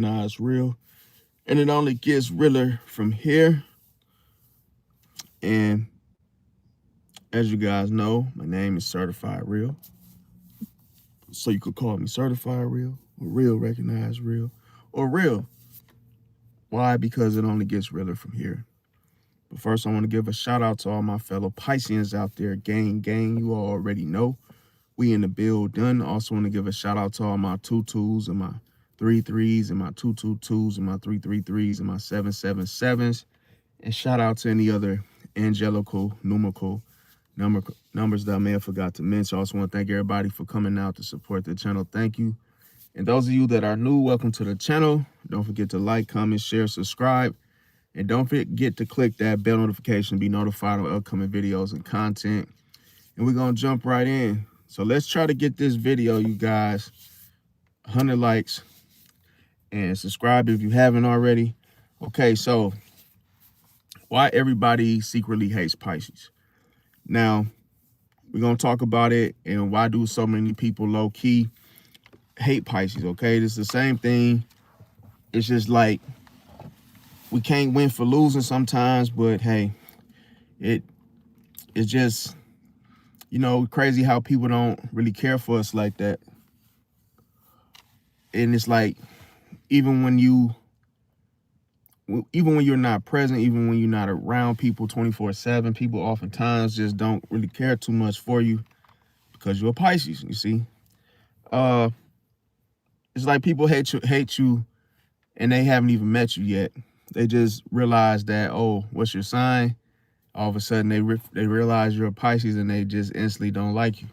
Nah, it's real. And it only gets realer from here. And as you guys know, my name is Certified Real. So you could call me Certified Real, or Real Recognized Real, or Real. Why? Because it only gets realer from here. But first, I want to give a shout out to all my fellow Pisceans out there. Gang, you all already know. We in the building. Also want to give a shout out to all my 2-2s and my 3-3s and my 2-2-2s and my 3-3-3s and my 7-7-7s. And shout out to any other angelical, numerical numbers that I may have forgot to mention. I also want to thank everybody for coming out to support the channel. Thank you. And those of you that are new, welcome to the channel. Don't forget to like, comment, share, subscribe. And don't forget to click that bell notification to be notified of upcoming videos and content. And we're going to jump right in. So let's try to get this video, you guys, 100 likes. And subscribe if you haven't already. Okay, so why everybody secretly hates Pisces. Now, we're going to talk about it and why do so many people low-key hate Pisces, okay? It's the same thing. It's just like we can't win for losing sometimes, but hey, it's just, you know, crazy how people don't really care for us like that. And it's like, even when you're not present, even when you're not around people 24/7, people oftentimes just don't really care too much for you because you're a Pisces, you see. It's like people hate you and they haven't even met you yet. They just realize that, oh, what's your sign? All of a sudden they realize you're a Pisces and they just instantly don't like you.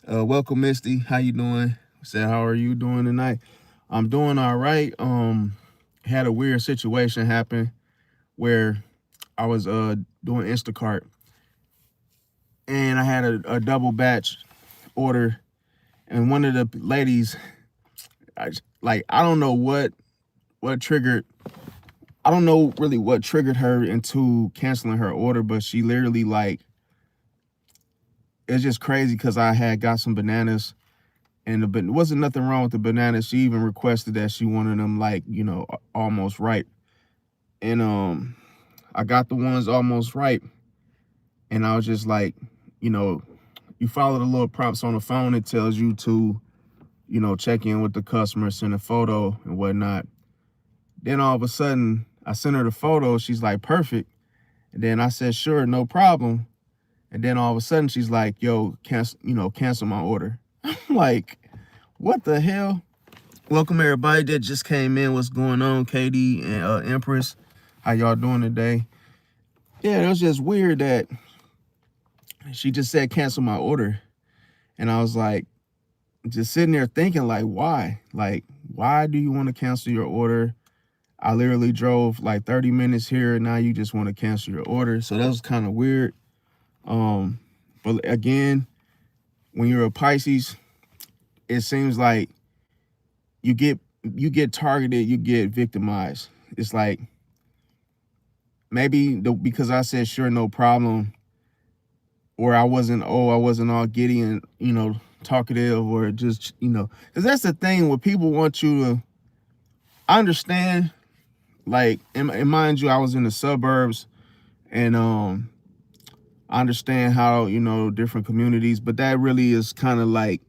Welcome, Misty. How you doing? Said, how are you doing tonight? I'm doing all right. Had a weird situation happen where I was doing Instacart and I had a double batch order, and one of the ladies, I don't know what triggered. I don't know really what triggered her into canceling her order, but she literally, like, it's just crazy because I had got some bananas and there wasn't nothing wrong with the bananas. She even requested that she wanted them, like, you know, almost ripe. And I got the ones almost ripe. And I was just like, you know, you follow the little prompts on the phone. It tells you to, you know, check in with the customer, send a photo and whatnot. Then all of a sudden, I sent her the photo. She's like, perfect. And then I said, sure, no problem. And then all of a sudden, she's like, yo, cancel my order. I'm like, what the hell? Welcome, everybody that just came in. What's going on, Katie and Empress? How y'all doing today? Yeah, it was just weird that she just said cancel my order. And I was like, just sitting there thinking, like, why? Like, why do you want to cancel your order? I literally drove like 30 minutes here, and now you just want to cancel your order. So that was kind of weird. But again, when you're a Pisces, it seems like you get targeted, you get victimized. It's like, maybe because I said sure, no problem, or I wasn't all giddy and, you know, talkative, or just, you know, because that's the thing where people want you to. I understand, like, and mind you, I was in the suburbs, and I understand how, you know, different communities, but that really is kind of like,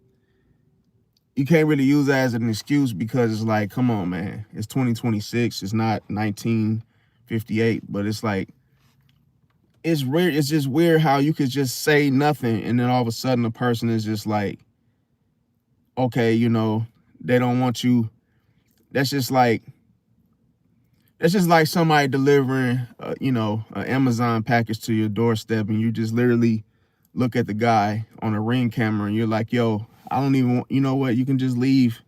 you can't really use that as an excuse, because it's like, come on, man, it's 2026, it's not 1958, but it's like, it's weird. It's just weird how you could just say nothing, and then all of a sudden a person is just like, okay, you know, they don't want you. That's just like somebody delivering, you know, an Amazon package to your doorstep, and you just literally look at the guy on a Ring camera, and you're like, yo, I don't even want, you know what, you can just leave.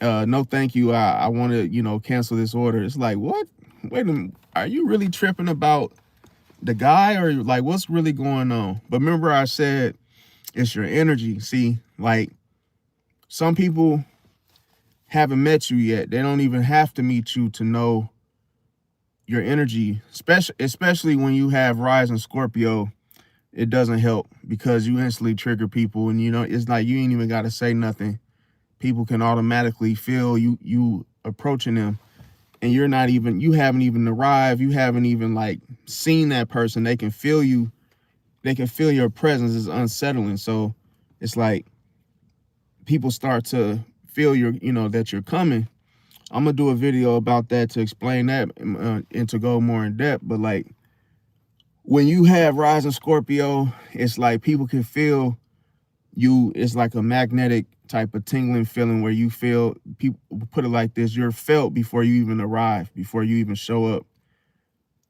No, thank you. I want to, you know, cancel this order. It's like, what? Wait a minute. Are you really tripping about the guy, or like, what's really going on? But remember, I said it's your energy. See, like, some people haven't met you yet. They don't even have to meet you to know your energy, especially when you have rising Scorpio. It doesn't help, because you instantly trigger people, and, you know, it's like you ain't even got to say nothing. People can automatically feel you approaching them, and you haven't even arrived, you haven't even like seen that person. They can feel you, they can feel your presence is unsettling. So it's like people start to feel that you're coming. I'm gonna do a video about that to explain that and to go more in depth. But like when you have rising Scorpio, it's like people can feel you. It's like a magnetic type of tingling feeling where you feel, people put it like this, you're felt before you even arrive, before you even show up.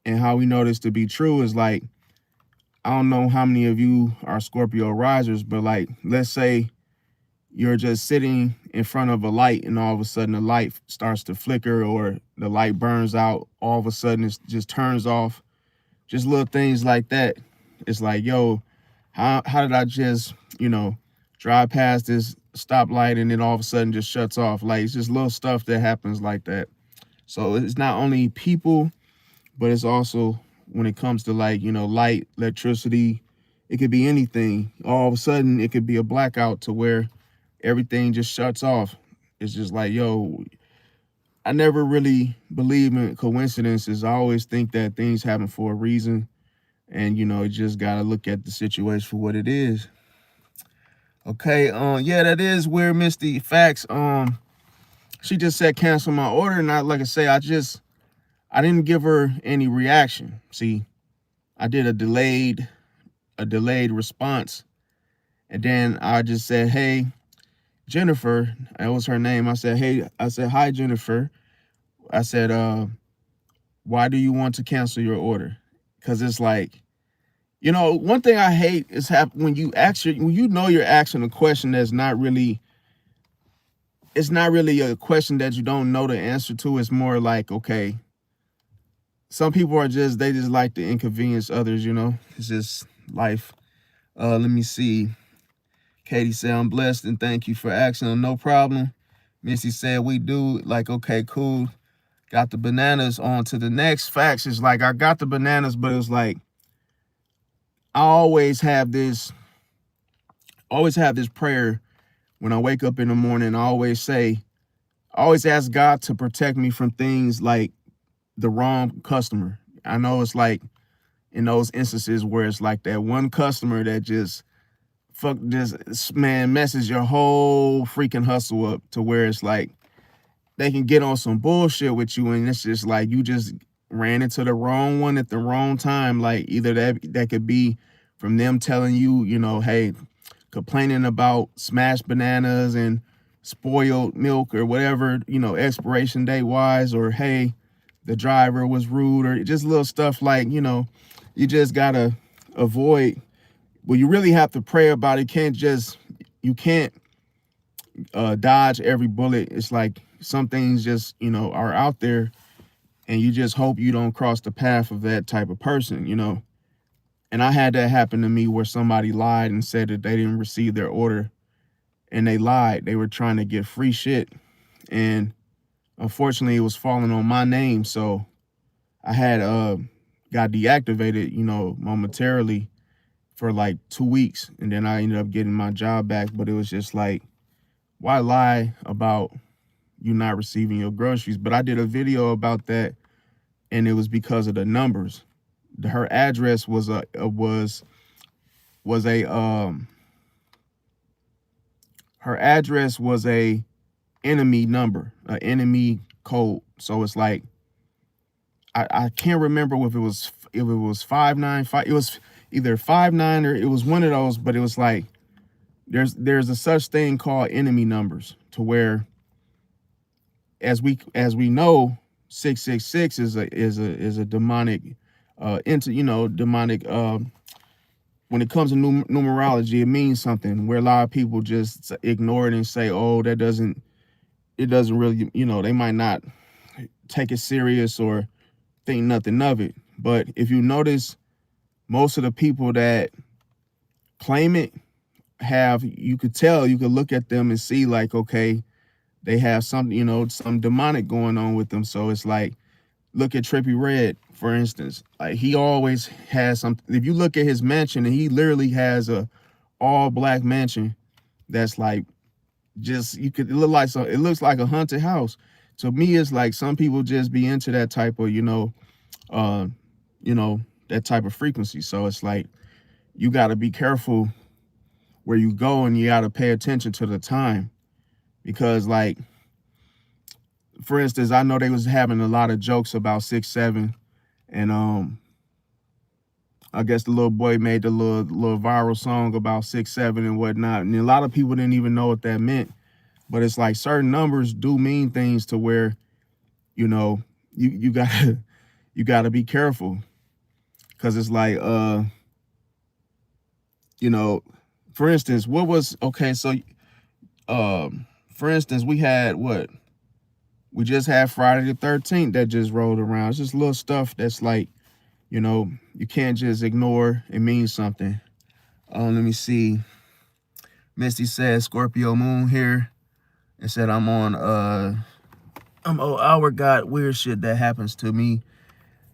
And how we know this to be true is like, I don't know how many of you are Scorpio risers, but like, let's say you're just sitting in front of a light and all of a sudden the light starts to flicker or the light burns out. All of a sudden it just turns off. Just little things like that. It's like, yo, how did I just, drive past this stoplight and then all of a sudden just shuts off? Like, it's just little stuff that happens like that. So it's not only people, but it's also when it comes to like, light, electricity, it could be anything. All of a sudden it could be a blackout to where everything just shuts off. It's just like, yo, I never really believe in coincidences. I always think that things happen for a reason. And, you just got to look at the situation for what it is. Okay, yeah, that is weird, Misty. Facts. She just said cancel my order. And like I say, I didn't give her any reaction. See, I did a delayed response. And then I just said, hey, Jennifer, that was her name. I said, hi, Jennifer. I said, why do you want to cancel your order? Because it's like, one thing I hate is when you're asking a question that's not really, it's not really a question that you don't know the answer to. It's more like, okay, some people they just like to inconvenience others, It's just life. Let me see. Katie said, I'm blessed and thank you for asking. No problem. Missy said, we do. Like, okay, cool. Got the bananas. On to the next. Facts. It's like I got the bananas, but it was like I always have this prayer when I wake up in the morning. I always ask God to protect me from things like the wrong customer. I know it's like in those instances where it's like that one customer that just messes your whole freaking hustle up to where it's like they can get on some bullshit with you, and it's just like you just ran into the wrong one at the wrong time. Like either that could be from them telling you, hey, complaining about smashed bananas and spoiled milk or whatever, expiration date wise, or hey, the driver was rude, or just little stuff like, you just gotta avoid. Well, you really have to pray about it. You can't dodge every bullet. It's like some things just, are out there and you just hope you don't cross the path of that type of person, And I had that happen to me where somebody lied and said that they didn't receive their order, and they lied. They were trying to get free shit. And unfortunately it was falling on my name. So I had got deactivated, momentarily for like 2 weeks, and then I ended up getting my job back. But it was just like, why lie about you not receiving your groceries? But I did a video about that, and it was because of the numbers. Her address was a enemy number, an enemy code. So it's like I can't remember if it was 595. It was either 59 or it was one of those, but it was like there's a such thing called enemy numbers, to where as we know, 666 is a demonic demonic. When it comes to numerology, it means something, where a lot of people just ignore it and say, oh, it doesn't really, they might not take it serious or think nothing of it. But if you notice, most of the people that claim it you could look at them and see like, okay, they have something, some demonic going on with them. So it's like, look at Trippie Redd, for instance. Like, he always has something. If you look at his mansion, and he literally has a all black mansion that's like, it looks like a haunted house, To me, it's like some people just be into that type of, uh, you know, that type of frequency. So it's like you got to be careful where you go, and you got to pay attention to the time, because like, for instance, I know they was having a lot of jokes about 6-7, and I guess the little boy made the little viral song about 6-7 and whatnot, and a lot of people didn't even know what that meant. But it's like certain numbers do mean things to where, you know, you gotta you gotta be careful, because it's like you know, for instance, what was okay? So for instance, we just had Friday the 13th that just rolled around. It's just little stuff that's like, you can't just ignore. It means something. Let me see. Misty said Scorpio moon here. It said I got weird shit that happens to me.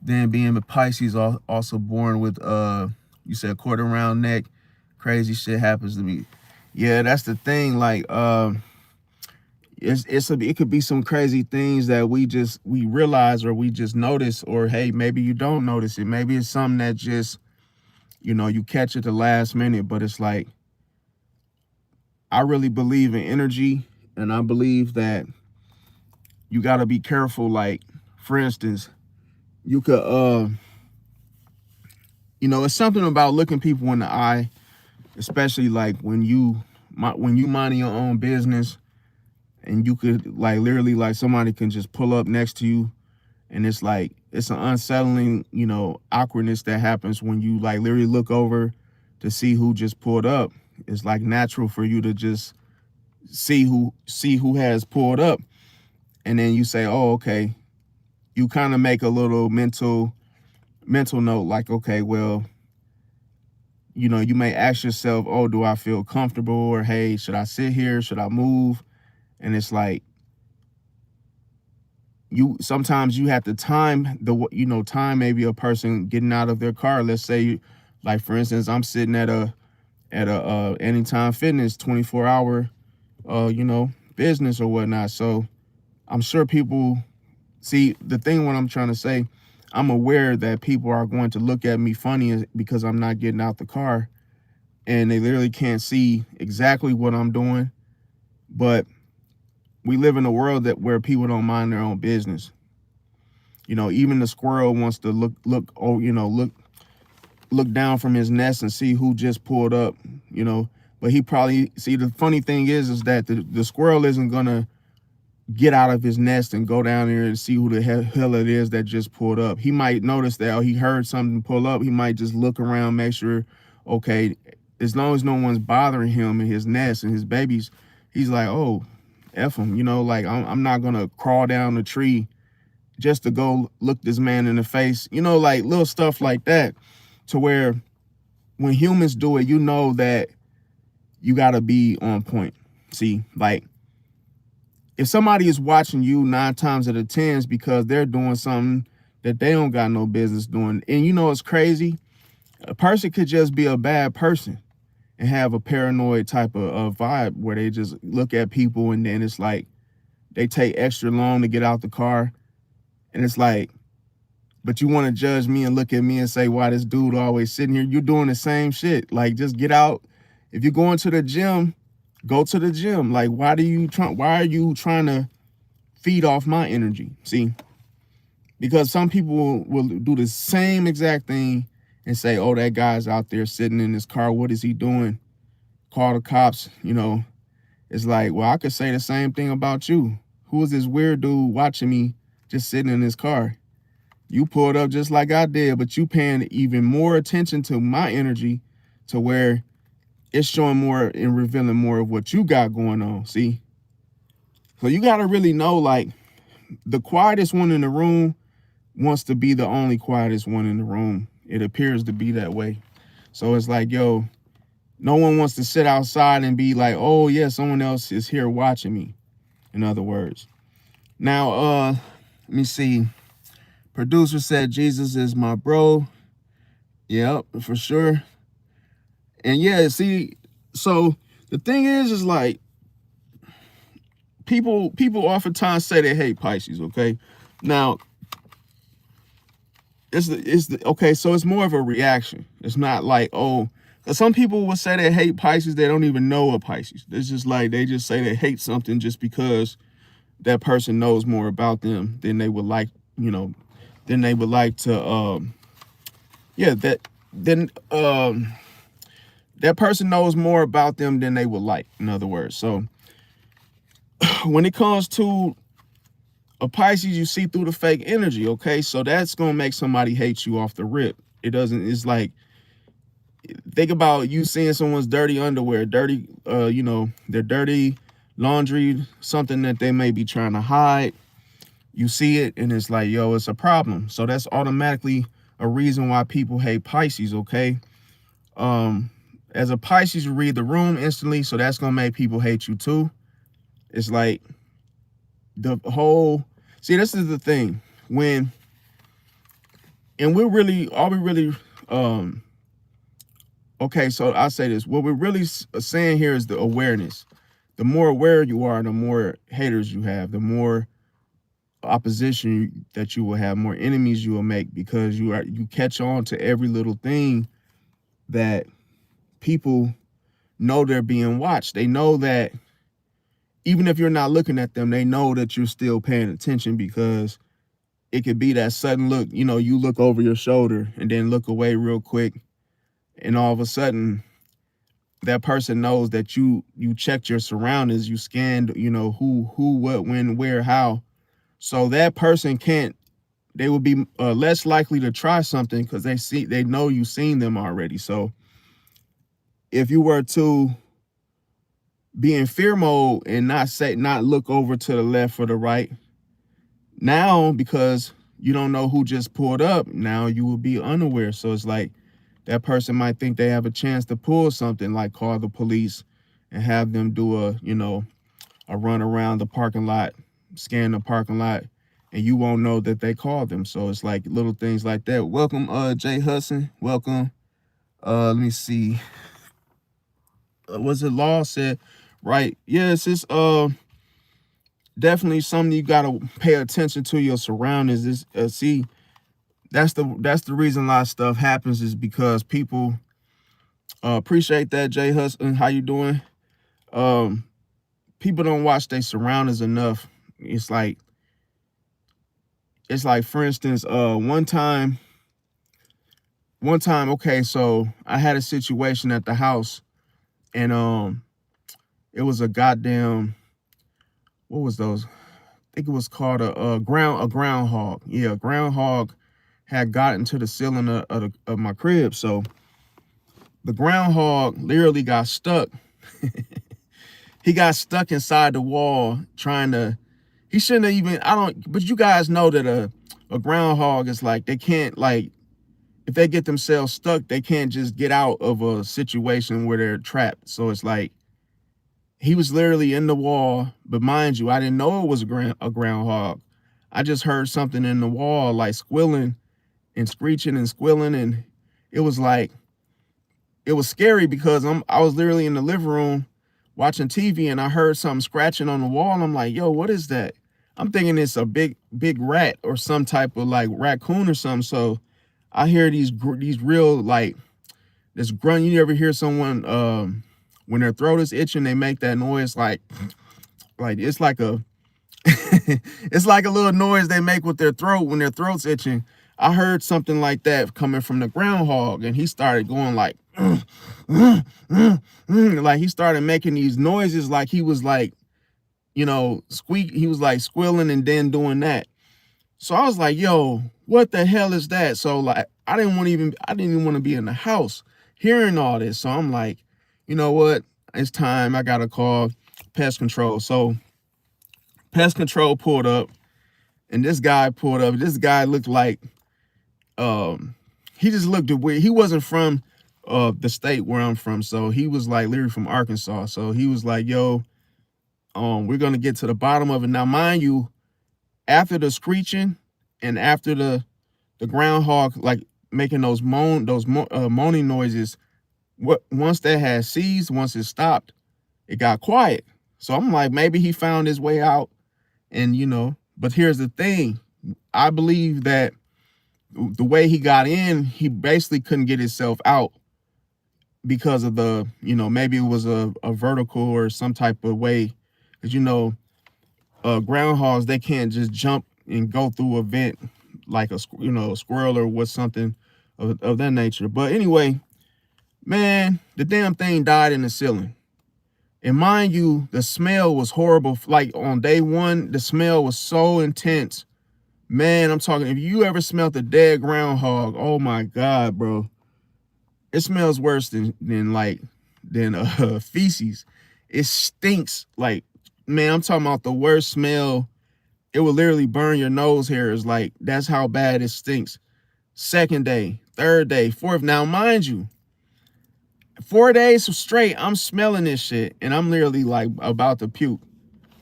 Then being a Pisces, also born with you said quarter round neck. Crazy shit happens to me. Yeah, that's the thing. Like it could be some crazy things that we realize, or we just notice, or hey, maybe you don't notice it. Maybe it's something that just, you catch at the last minute. But it's like, I really believe in energy, and I believe that you got to be careful. Like, for instance, you could it's something about looking people in the eye, especially like when you minding your own business, and you could like literally, like, somebody can just pull up next to you, and it's like, it's an unsettling, awkwardness that happens when you like literally look over to see who just pulled up. It's like natural for you to just see who has pulled up, and then you say, oh, okay. You kind of make a little mental note, like, okay, well, you may ask yourself, oh, do I feel comfortable? Or, hey, should I sit here? Should I move? And it's like, sometimes you have to time time maybe a person getting out of their car. Let's say, like, for instance, I'm sitting at a Anytime Fitness 24-hour business or whatnot. So I'm sure people see the thing. What I'm trying to say, I'm aware that people are going to look at me funny because I'm not getting out the car, and they literally can't see exactly what I'm doing. But we live in a world where people don't mind their own business. Even the squirrel wants to look down from his nest and see who just pulled up. But he probably, see, the funny thing is that the squirrel isn't gonna get out of his nest and go down there and see who the hell it is that just pulled up. He might notice that, he heard something pull up. He might just look around, make sure, okay, as long as no one's bothering him in his nest and his babies, he's like, oh, F him, like, I'm not gonna crawl down the tree just to go look this man in the face, like little stuff like that, to where when humans do it, that you gotta be on point. See, like, if somebody is watching you 9 times out of 10 is because they're doing something that they don't got no business doing. And it's crazy. A person could just be a bad person and have a paranoid type of vibe where they just look at people, and then it's like they take extra long to get out the car. And it's like, but you want to judge me and look at me and say, why this dude always sitting here? You're doing the same shit. Like, just get out. If you're going to the gym, go to the gym. Like, why are you trying to feed off my energy? See, because some people will do the same exact thing and say, oh, that guy's out there sitting in his car. What is he doing? Call the cops. It's like, well, I could say the same thing about you. Who is this weird dude watching me just sitting in his car? You pulled up just like I did, but you paying even more attention to my energy, to where it's showing more and revealing more of what you got going on. See? So you got to really know, like, the quietest one in the room wants to be the only quietest one in the room. It appears to be that way. So it's like, yo, no one wants to sit outside and be like, oh yeah, someone else is here watching me. In other words. Now, let me see. Producer said Jesus is my bro. Yep, for sure. And yeah, see, so the thing is like, people oftentimes say they hate Pisces, okay? Now, okay, so it's more of a reaction. It's not like, oh, 'cause some people will say they hate Pisces, they don't even know a Pisces. It's just like they just say they hate something just because that person knows more about them than they would like, than they would like to yeah, then that person knows more about them than they would like, in other words. So when it comes to a Pisces, you see through the fake energy, okay? So that's gonna make somebody hate you off the rip. It's like, think about you seeing someone's dirty underwear, dirty, their dirty laundry, something that they may be trying to hide. You see it and it's like, yo, it's a problem. So that's automatically a reason why people hate Pisces, okay? As a Pisces, you read the room instantly, so that's gonna make people hate you too. It's like the whole, see, this is the thing. Okay, so I'll say this. What we're really saying here is the awareness. The more aware you are, the more haters you have, the more opposition that you will have, more enemies you will make, because you catch on to every little thing that people know they're being watched. They know that even if you're not looking at them, they know that you're still paying attention, because it could be that sudden look, you look over your shoulder and then look away real quick, and all of a sudden that person knows that you checked your surroundings, you scanned, who, what, when, where, how. So that person they would be less likely to try something because they know you've seen them already. So if you were to be in fear mode and not look over to the left or the right, now, because you don't know who just pulled up, now you will be unaware. So it's like that person might think they have a chance to pull something, like call the police and have them do a run around the parking lot, scan the parking lot, and you won't know that they called them. So it's like little things like that. Welcome, Jay Hudson. Welcome. Let me see. Was it Law said, right? Yes, it's definitely something you gotta pay attention to your surroundings. See, that's the reason a lot of stuff happens, is because people appreciate that, Jay Hudson. How you doing? People don't watch their surroundings enough. It's like, for instance, one time, okay, so I had a situation at the house, and it was a goddamn, what was those? I think it was called a groundhog. Yeah, a groundhog had gotten to the ceiling of my crib. So the groundhog literally got stuck. He got stuck inside the wall he shouldn't have even, but you guys know that a groundhog is like, they can't, like, if they get themselves stuck, they can't just get out of a situation where they're trapped. So it's like, he was literally in the wall, but mind you, I didn't know it was a groundhog. I just heard something in the wall, like squealing and screeching and squealing, and it was scary, because I was literally in the living room watching TV, and I heard something scratching on the wall, and I'm like, yo, what is that? I'm thinking it's a big rat or some type of like raccoon or something. So I hear these real, like, this grunt. You ever hear someone when their throat is itching, they make that noise, like it's like a it's like a little noise they make with their throat when their throat's itching. I heard something like that coming from the groundhog, and he started going like, like he started making these noises, like he was like, he was like squealing and then doing that. So I was like, yo, what the hell is that? So like, I didn't even want to be in the house hearing all this. So I'm like, you know what? It's time. I got to call pest control. So pest control pulled up, and this guy pulled up. This guy looked like, he just looked weird. He wasn't from the state where I'm from. So he was like literally from Arkansas. So he was like, yo, we're going to get to the bottom of it. Now, mind you, after the screeching and after the groundhog, like making those moaning noises, once that had ceased, once it stopped, it got quiet. So I'm like, maybe he found his way out. And, but here's the thing. I believe that the way he got in, he basically couldn't get himself out because of the, maybe it was a vertical or some type of way. Because, groundhogs, they can't just jump and go through a vent like a squirrel or what something of that nature. But anyway, man, the damn thing died in the ceiling. And mind you, the smell was horrible. Like on day one, the smell was so intense. Man, I'm talking, if you ever smelled a dead groundhog, oh my God, bro. It smells worse than feces. It stinks. Like, man, I'm talking about the worst smell. It will literally burn your nose hairs. Like, that's how bad it stinks. Second day, third day, fourth. Now, mind you, 4 days straight, I'm smelling this shit, and I'm literally like about to puke.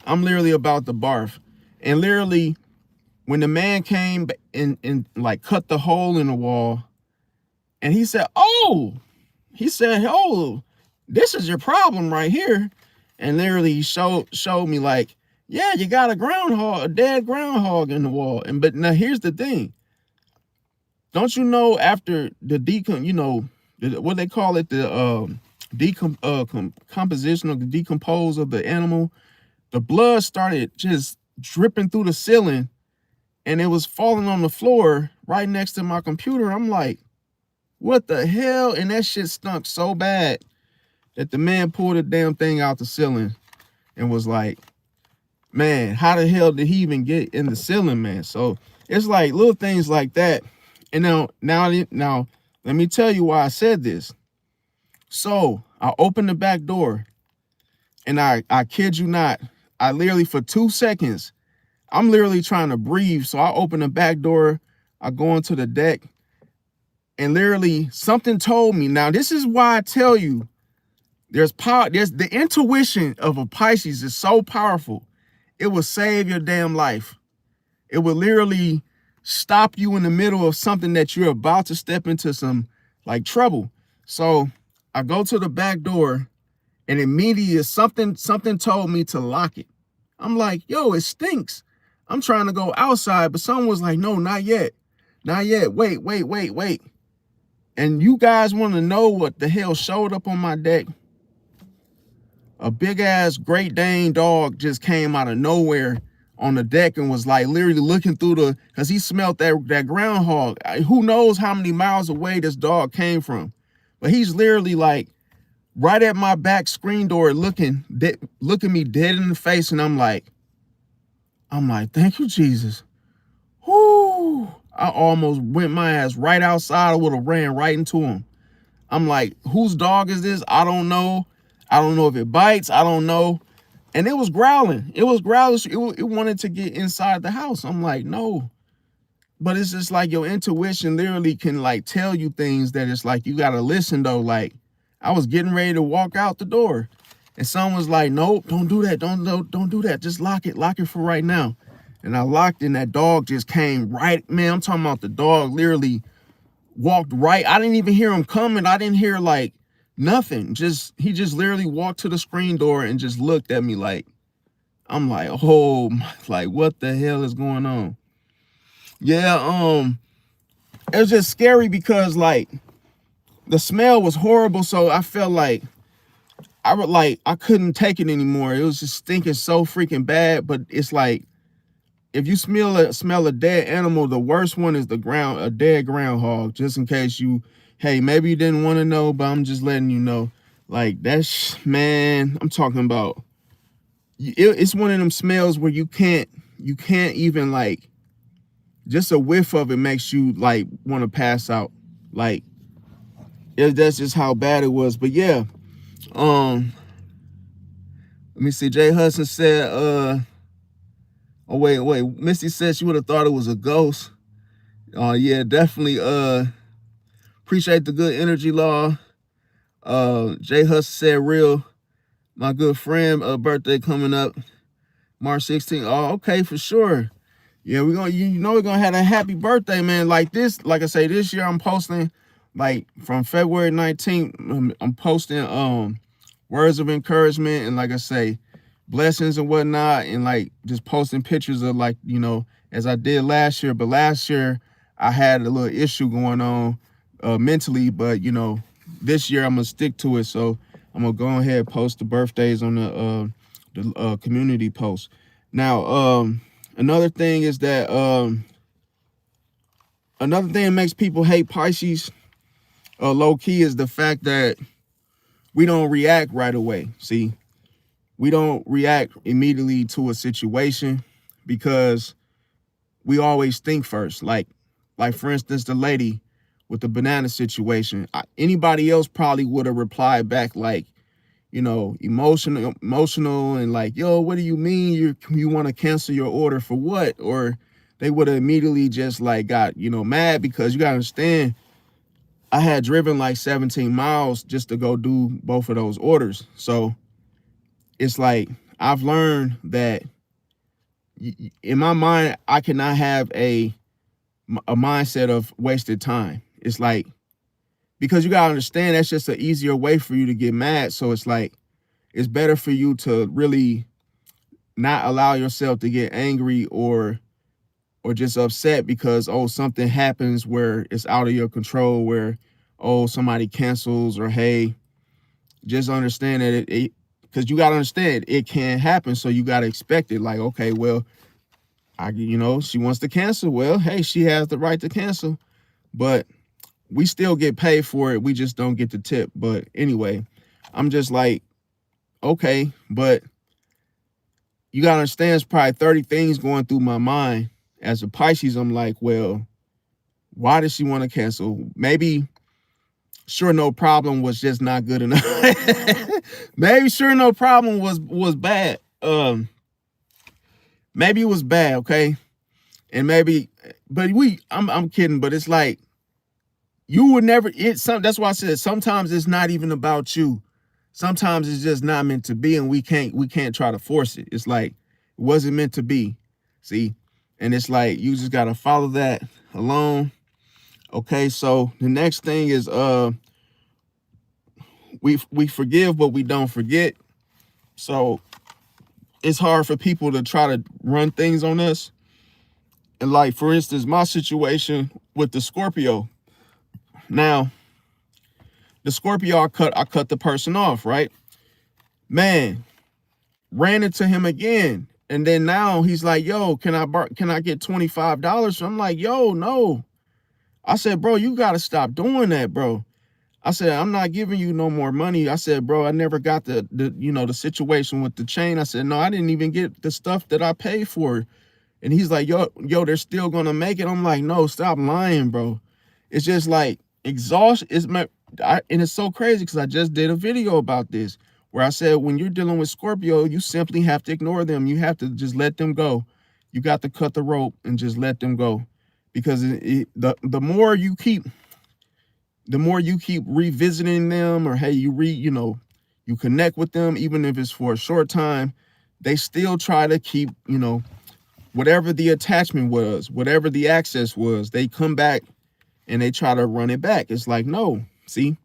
I'm literally about to barf. And literally, when the man came and like cut the hole in the wall, and he said, oh, this is your problem right here. And literally he showed me like, yeah, you got a dead groundhog in the wall. But now here's the thing. Don't you know after the what they call it, the composition of the decompose of the animal, the blood started just dripping through the ceiling, and it was falling on the floor right next to my computer. I'm like, what the hell? And that shit stunk so bad that the man pulled the damn thing out the ceiling and was like, man, how the hell did he even get in the ceiling, man? So it's like little things like that. And now, let me tell you why I said this. So I opened the back door, and I kid you not, I literally for 2 seconds, I'm literally trying to breathe. So I open the back door, I go into the deck, and literally something told me. Now, this is why I tell you, there's power. There's the intuition of a Pisces is so powerful. It will save your damn life. It will literally stop you in the middle of something that you're about to step into some like trouble. So I go to the back door, and immediately something told me to lock it. I'm like, yo, it stinks. I'm trying to go outside, but someone was like, no, not yet. Not yet. Wait. And you guys want to know what the hell showed up on my deck? A big ass Great Dane dog just came out of nowhere on the deck and was like literally looking through because he smelled that groundhog. Who knows how many miles away this dog came from? But he's literally like right at my back screen door looking me dead in the face. And I'm like, thank you, Jesus. Whoo! I almost went my ass right outside. I would have ran right into him. I'm like, whose dog is this? I don't know. I don't know if it bites. I don't know. And it was growling. It wanted to get inside the house. I'm like, no. But it's just like your intuition literally can like tell you things that it's like you got to listen though. Like I was getting ready to walk out the door, and someone was like, nope, don't do that. Don't do that. Just lock it. Lock it for right now. And I locked it, and that dog just came right. Man, I'm talking about the dog literally walked right. I didn't even hear him coming. I didn't hear like nothing. He just literally walked to the screen door and just looked at me like, I'm like, oh, like what the hell is going on? Yeah, it was just scary because like the smell was horrible. So I felt like I couldn't take it anymore. It was just stinking so freaking bad. But it's like, if you smell a dead animal, the worst one is a dead groundhog, just in case hey, maybe you didn't want to know, but I'm just letting you know. Like man, I'm talking about, it's one of them smells where you can't even like, just a whiff of it makes you like want to pass out. Like that's just how bad it was. But yeah, let me see. Jay Hudson said, oh wait, Misty said she would have thought it was a ghost. Yeah, definitely. Appreciate the good energy, Law. Jay Hudson said, real, my good friend, birthday coming up March 16th. Oh, okay, for sure. Yeah, we're gonna have a happy birthday, man. Like I say, this year I'm posting like from February 19th, I'm posting words of encouragement, and like I say, blessings and whatnot, and like just posting pictures of like, as I did last year. But last year I had a little issue going on mentally, but this year I'm gonna stick to it. So I'm gonna go ahead and post the birthdays on the community post. Now, another thing is that another thing that makes people hate Pisces, low key, is the fact that we don't react right away. See, we don't react immediately to a situation because we always think first. Like for instance, the lady with the banana situation. Anybody else probably would have replied back like, emotional and like, yo, what do you mean you want to cancel your order for what? Or they would have immediately just like got, mad, because you got to understand, I had driven like 17 miles just to go do both of those orders. So it's like, I've learned that in my mind, I cannot have a mindset of wasted time. It's like, because you got to understand, that's just an easier way for you to get mad. So it's like, it's better for you to really not allow yourself to get angry or just upset because, something happens where it's out of your control, where, somebody cancels, or, hey, just understand that it because you got to understand it can happen. So you got to expect it. Like, okay, well, she wants to cancel. Well, hey, she has the right to cancel, but we still get paid for it. We just don't get the tip. But anyway, I'm just like, okay, but you got to understand, it's probably 30 things going through my mind. As a Pisces, I'm like, well, why does she want to cancel? Maybe sure no problem was just not good enough. Maybe sure no problem was bad. Maybe it was bad, okay? And maybe, but I'm kidding, but it's like, you would never, that's why I said sometimes it's not even about you. Sometimes it's just not meant to be, and we can't try to force it. It's like, it wasn't meant to be. See? And it's like, you just gotta follow that alone. Okay, so the next thing is we forgive, but we don't forget. So it's hard for people to try to run things on us. And like, for instance, my situation with the Scorpio. Now, the Scorpio, I cut the person off, right? Man, ran into him again. And then now he's like, yo, can I get $25? So I'm like, yo, no. I said, bro, you got to stop doing that, bro. I said, I'm not giving you no more money. I said, bro, I never got the situation with the chain. I said, no, I didn't even get the stuff that I paid for. And he's like, yo, they're still going to make it. I'm like, no, stop lying, bro. It's just like exhaustion. And it's so crazy because I just did a video about this where I said, when you're dealing with Scorpio, you simply have to ignore them. You have to just let them go. You got to cut the rope and just let them go. Because the more you keep revisiting them, or hey, you connect with them, even if it's for a short time, they still try to keep, whatever the attachment was, whatever the access was, they come back and they try to run it back. It's like, no, see,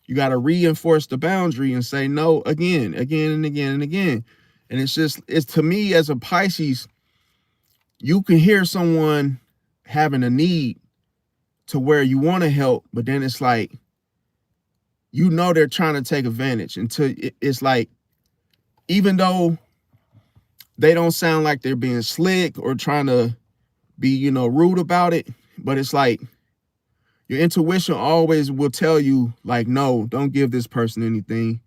you got to reinforce the boundary and say no again and again and again. And it's to me, as a Pisces, you can hear someone having a need to where you want to help, but then it's like, they're trying to take advantage. Until it's like, even though they don't sound like they're being slick or trying to be, rude about it, but it's like, your intuition always will tell you, like, no, don't give this person anything.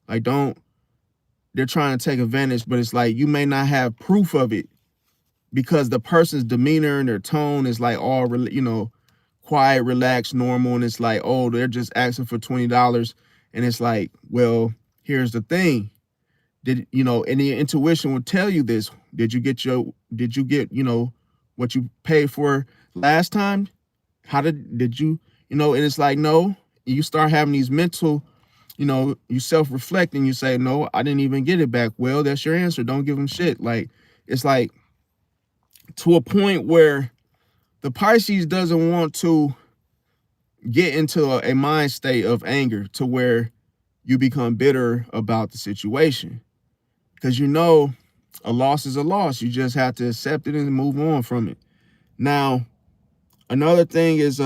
Like, they're trying to take advantage, but it's like, you may not have proof of it because the person's demeanor and their tone is like all, quiet, relaxed, normal. And it's like, oh, they're just asking for $20. And it's like, well, here's the thing. And your intuition would tell you this. Did you get what you paid for last time? How did you, and it's like, no. You start having these mental, you self-reflect and you say, no, I didn't even get it back. Well, that's your answer. Don't give them shit. Like, it's like, to a point where the Pisces doesn't want to get into a mind state of anger to where you become bitter about the situation. because you know a loss is a loss. You just have to accept it and move on from it. Now, another thing is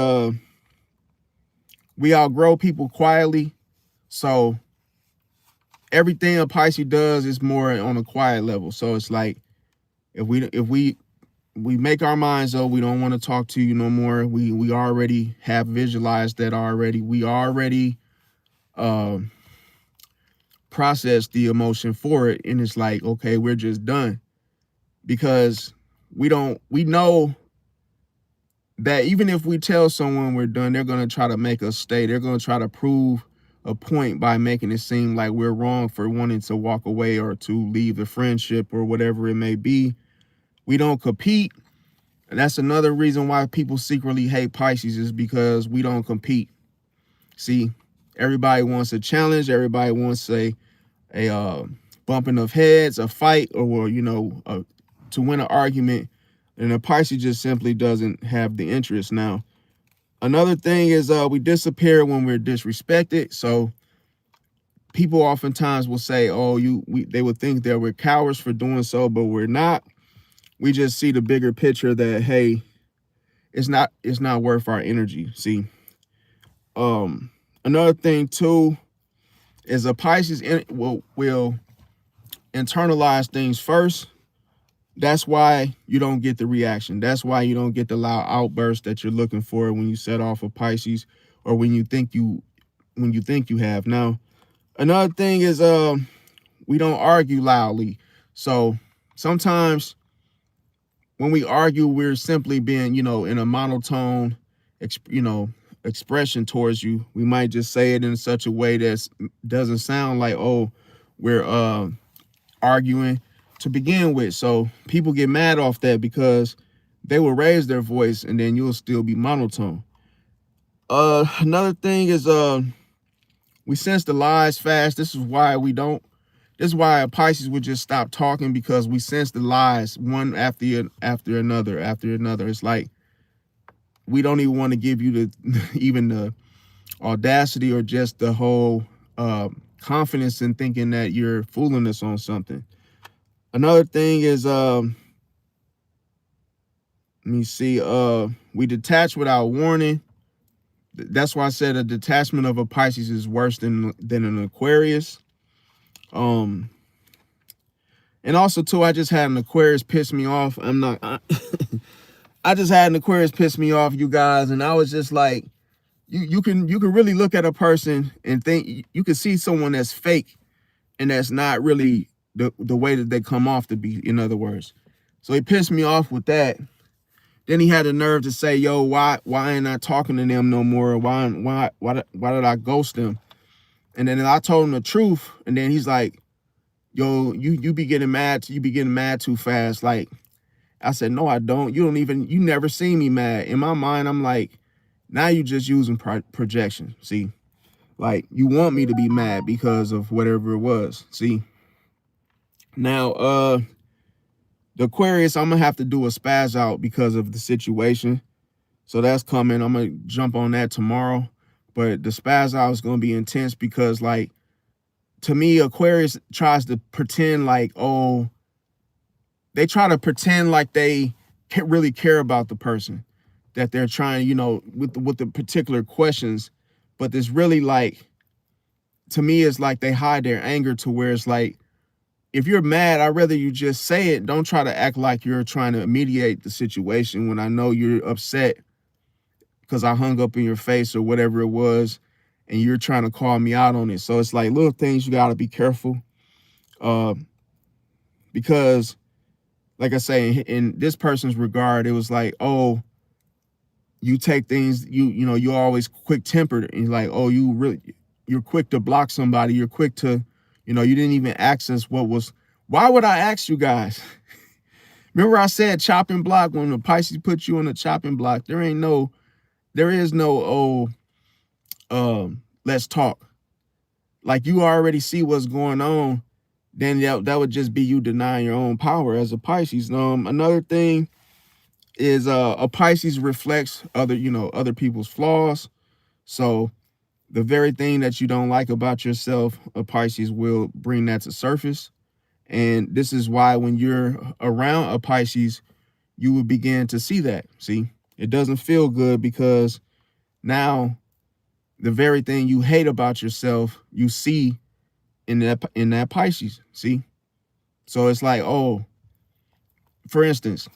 we outgrow people quietly. So everything a Pisces does is more on a quiet level. So it's like if we make our minds up, we don't want to talk to you no more. We already have visualized that already. We already uh, processed the emotion for it, and it's like, okay, we're just done. Because we know that even if we tell someone we're done, they're going to try to make us stay. They're going to try to prove a point by making it seem like we're wrong for wanting to walk away or to leave the friendship or whatever it may be. We don't compete. And that's another reason why people secretly hate Pisces, is because we don't compete. See, everybody wants a challenge. Everybody wants a bumping of heads, a fight, or to win an argument. And a Pisces just simply doesn't have the interest. Now, another thing is we disappear when we're disrespected. So people oftentimes will say, "Oh, they would think that we're cowards for doing so, but we're not. We just see the bigger picture that, hey, it's not worth our energy." See, another thing too is a Pisces will internalize things first. That's why you don't get the reaction. That's why you don't get the loud outburst that you're looking for when you set off a Pisces, or when you think you have. Now, another thing is we don't argue loudly. So sometimes when we argue, we're simply being, in a monotone, expression towards you. We might just say it in such a way that doesn't sound like, oh, we're arguing to begin with. So people get mad off that because they will raise their voice and then you'll still be monotone. Another thing is we sense the lies fast. This is why a Pisces would just stop talking, because we sense the lies one after another. It's like we don't even want to give you even the audacity or just the whole confidence in thinking that you're fooling us on something. Another thing is let me see, we detach without warning. That's why I said a detachment of a Pisces is worse than an Aquarius. And also too, I just had an Aquarius piss me off. I just had an Aquarius piss me off, you guys, and I was just like, you can really look at a person and think you can see someone that's fake and that's not really the way that they come off to be, in other words. So he pissed me off with that. Then he had the nerve to say, "Yo, why ain't I talking to them no more? Why did I ghost them?" And then I told him the truth, and then he's like, "Yo, you be getting mad too fast." Like, I said, "No, I don't. You never see me mad." In my mind, I'm like, now you just using projection. See, like, you want me to be mad because of whatever it was. See, now, the Aquarius, I'm gonna have to do a spaz out because of the situation. So that's coming. I'm gonna jump on that tomorrow. But the spaz out is gonna be intense because, like, to me, Aquarius tries to pretend like, oh, they try to pretend like they can't really care about the person that they're trying, with the particular questions. But it's really like, to me, it's like they hide their anger, to where it's like, if you're mad, I'd rather you just say it. Don't try to act like you're trying to mediate the situation when I know you're upset because I hung up in your face or whatever it was, and you're trying to call me out on it. So it's like little things you got to be careful. Because, like I say, in this person's regard, it was like, oh, you take things, you're always quick tempered, and like, oh, you're quick to block somebody. You're quick to, you didn't even access what was. Why would I ask you guys? Remember I said chopping block, when the Pisces put you on the chopping block, there is no, let's talk. Like, you already see what's going on. Then that would just be you denying your own power as a Pisces. Another thing is a Pisces reflects other people's flaws. So the very thing that you don't like about yourself, a Pisces will bring that to surface. And this is why when you're around a Pisces, you will begin to see that. See, it doesn't feel good because now the very thing you hate about yourself, you see in that Pisces. See? So it's like, oh, for instance,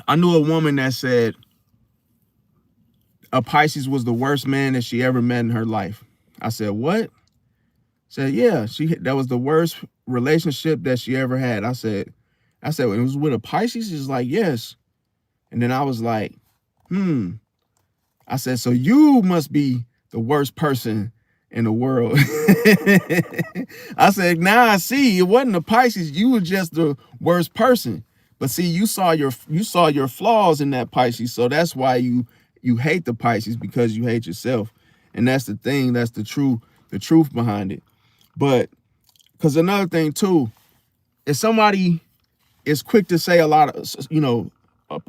I knew a woman that said a Pisces was the worst man that she ever met in her life. I said, what? Said, yeah, that was the worst relationship that she ever had. I said, it was with a Pisces? She's like, yes. And then I was like, I said, so you must be the worst person in the world. I said, now I see it wasn't the Pisces. You were just the worst person. But see, you saw your flaws in that Pisces. So that's why you hate the Pisces, because you hate yourself. And that's the thing. That's the truth behind it. But because another thing too, if somebody is quick to say a lot of,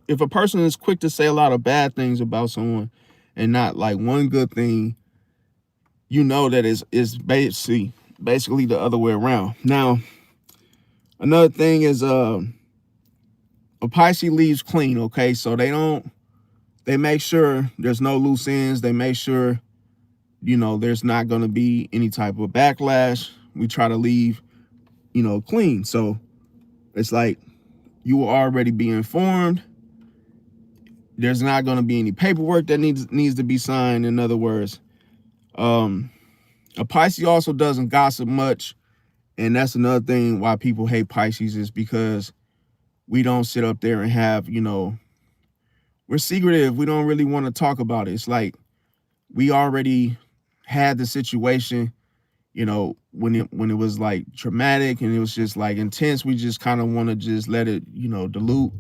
if a person is quick to say a lot of bad things about someone and not like one good thing, you know that is basically the other way around. Now, another thing is a Pisces leaves clean, okay? So they make sure there's no loose ends. They make sure, there's not going to be any type of backlash. We try to leave, clean. So it's like you will already be informed. There's not going to be any paperwork that needs to be signed. In other words, a Pisces also doesn't gossip much. And that's another thing why people hate Pisces, is because we don't sit up there and have, we're secretive. We don't really want to talk about it. It's like we already had the situation, when it was like traumatic and it was just like intense. We just kind of want to just let it, dilute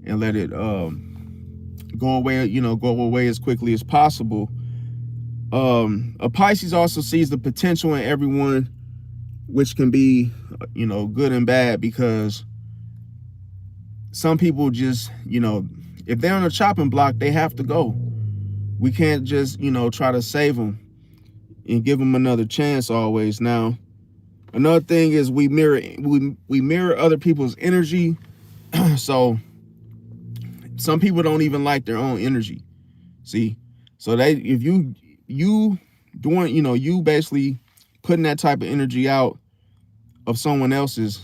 and let it go away as quickly as possible. A Pisces also sees the potential in everyone, which can be, good and bad, because some people just, if they're on a chopping block, they have to go. We can't just, try to save them and give them another chance always. Now, another thing is we mirror other people's energy. So some people don't even like their own energy. See, so if you doing, you basically putting that type of energy out of someone else's,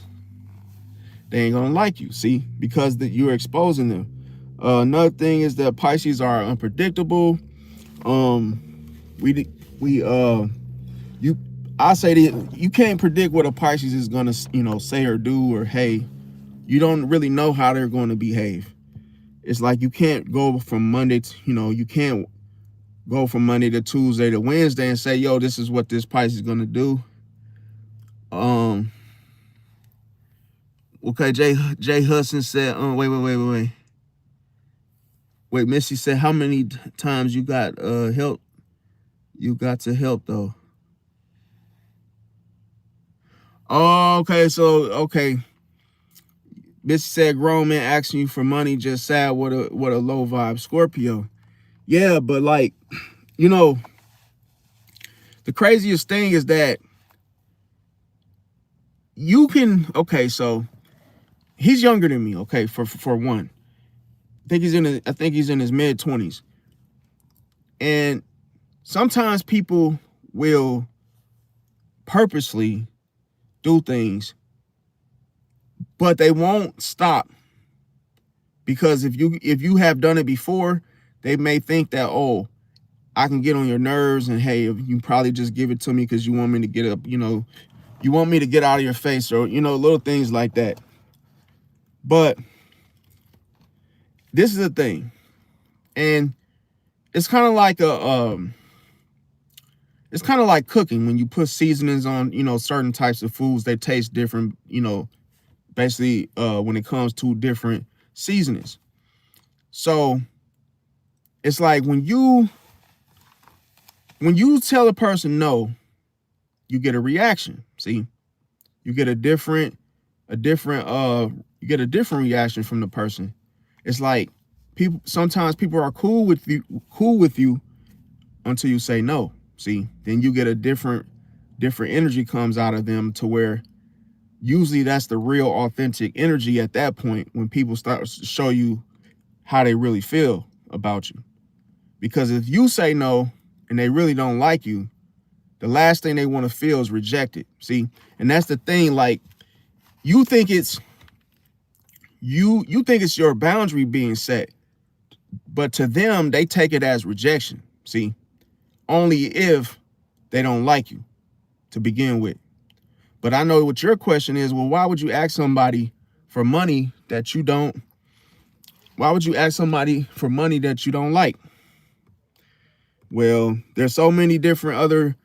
they ain't gonna like you. See, because you're exposing them. Another thing is that Pisces are unpredictable. I say that you can't predict what a Pisces is gonna, say or do, or hey, you don't really know how they're going to behave. It's like you can't go from Monday to, you can't go from Monday to Tuesday to Wednesday and say, yo, this is what this Pisces is gonna do. Okay, Jay Hudson said, wait, Missy said, how many times you got help? You got to help though. Oh, okay, so okay. Missy said, grown man asking you for money, just sad. What a low vibe Scorpio. Yeah, but like, the craziest thing is that you can, okay, so he's younger than me, okay, for one. I think he's in his mid-20s. And sometimes people will purposely do things, but they won't stop, because if you have done it before, they may think that, oh, I can get on your nerves, and hey, you probably just give it to me because you want me to get up, you want me to get out of your face, or little things like that. But this is the thing, and it's kind of like it's kind of like cooking. When you put seasonings on, certain types of foods, they taste different, basically when it comes to different seasonings. So it's like when you tell a person no, you get a reaction. See, you get a different reaction from the person. It's like sometimes people are cool with you until you say no. See, then you get a different energy comes out of them, to where usually that's the real authentic energy at that point when people start to show you how they really feel about you. Because if you say no and they really don't like you, the last thing they want to feel is rejected. See, and that's the thing. Like, you think it's your boundary being set, but to them, they take it as rejection. See, only if they don't like you to begin with. But I know what your question is. Well, why would you ask somebody for money that you don't? Why would you ask somebody for money that you don't like? Well, there's so many different other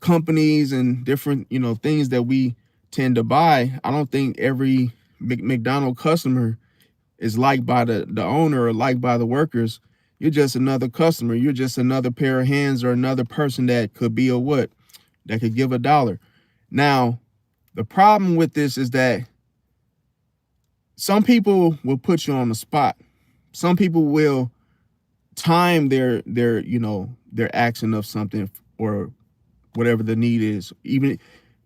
companies and different, things that we tend to buy. I don't think every McDonald's customer is liked by the owner or liked by the workers. You're just another customer. You're just another pair of hands or another person that could be a what? That could give $1. Now, the problem with this is that some people will put you on the spot. Some people will time their action of something or whatever the need is. Even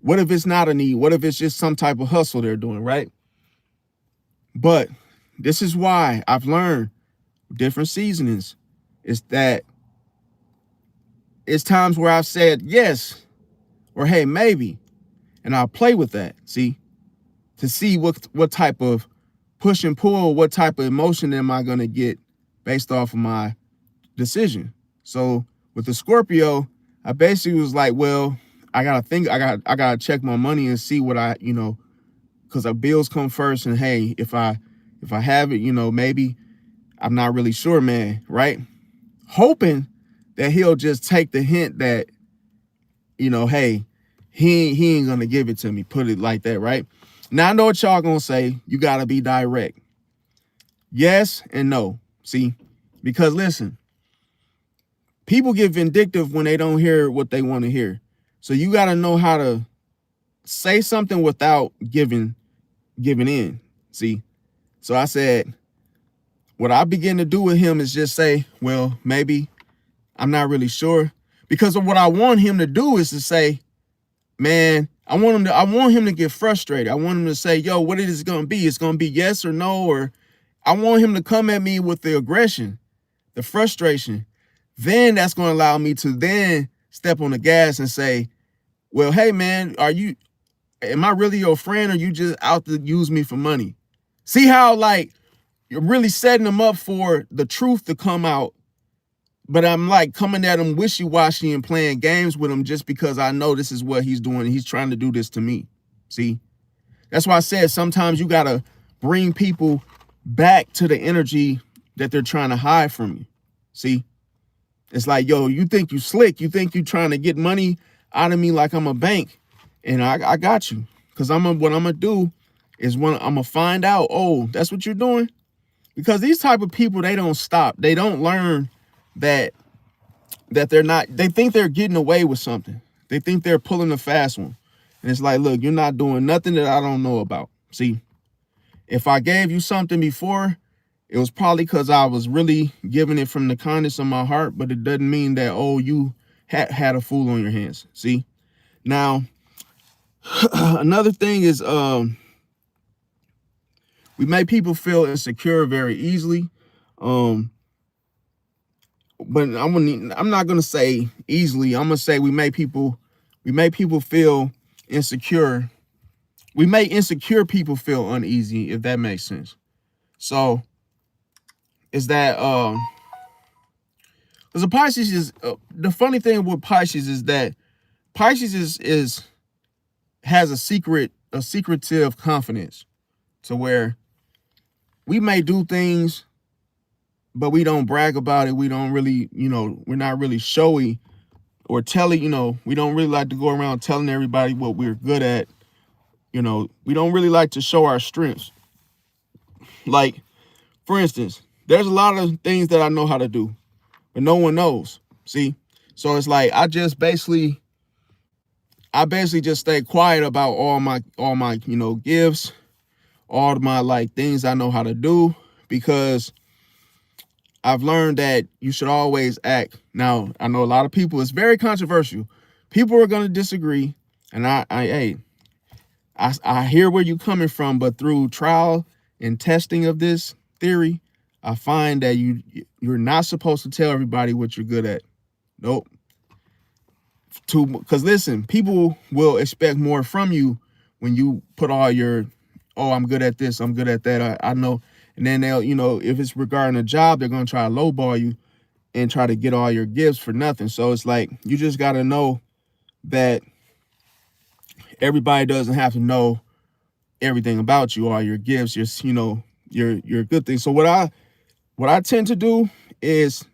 what if it's not a need? What if it's just some type of hustle they're doing, right? But this is why I've learned different seasonings is that it's times where I've said yes or hey, maybe, and I'll play with that, to see what type of push and pull, what type of emotion am I going to get based off of my decision. So with the Scorpio, I basically was like, well, I gotta check my money and see what because our bills come first. And hey, if I have it, maybe I'm not really sure, man, right? Hoping that he'll just take the hint that, hey, he ain't gonna give it to me. Put it like that, right? Now I know what y'all gonna say. You gotta be direct. Yes and no. See, because listen, people get vindictive when they don't hear what they want to hear. So you gotta know how to say something without giving in. See, so I said, what I begin to do with him is just say, well, maybe I'm not really sure, because of what I want him to do is to say, man, I want him to get frustrated. I want him to say, yo, what is it going to be? It's going to be yes or no, or I want him to come at me with the aggression, the frustration. Then that's going to allow me to then step on the gas and say, well, hey, man, am I really your friend, or you just out to use me for money? See how like you're really setting them up for the truth to come out, but I'm like coming at him wishy-washy and playing games with him just because I know this is what he's doing and he's trying to do this to me. See, that's why I said sometimes you got to bring people back to the energy that they're trying to hide from you. See, it's like, yo, you think you slick. You think you trying to get money out of me like I'm a bank, and I got you. Because what I'm going to do is when I'm going to find out, oh, that's what you're doing. Because these type of people, they don't stop. They don't learn that they're not, they think they're getting away with something. They think they're pulling a fast one. And it's like, look, you're not doing nothing that I don't know about. See, if I gave you something before, it was probably because I was really giving it from the kindness of my heart, but it doesn't mean that, oh, you had a fool on your hands. See, now, another thing is, we make people feel insecure very easily. But I'm not gonna say easily. I'm gonna say we make people feel insecure. We make insecure people feel uneasy, if that makes sense. So is that because the Pisces is the funny thing with Pisces is that Pisces has a secretive confidence, to where we may do things, but we don't brag about it. We don't really, we're not really showy or telling, we don't really like to go around telling everybody what we're good at. We don't really like to show our strengths. Like, for instance, there's a lot of things that I know how to do, but no one knows. See? So it's like, I basically just stay quiet about all my, gifts, all my like things I know how to do, because I've learned that you should always act. Now, I know a lot of people, it's very controversial. People are going to disagree. And hey, I hear where you're coming from, but through trial and testing of this theory, I find that you're not supposed to tell everybody what you're good at. Nope. Because listen, people will expect more from you when you put all your, oh, I'm good at this, I'm good at that, I know. And then they'll, if it's regarding a job, they're going to try to lowball you and try to get all your gifts for nothing. So it's like, you just got to know that everybody doesn't have to know everything about you, all your gifts, your good things. So what I tend to do is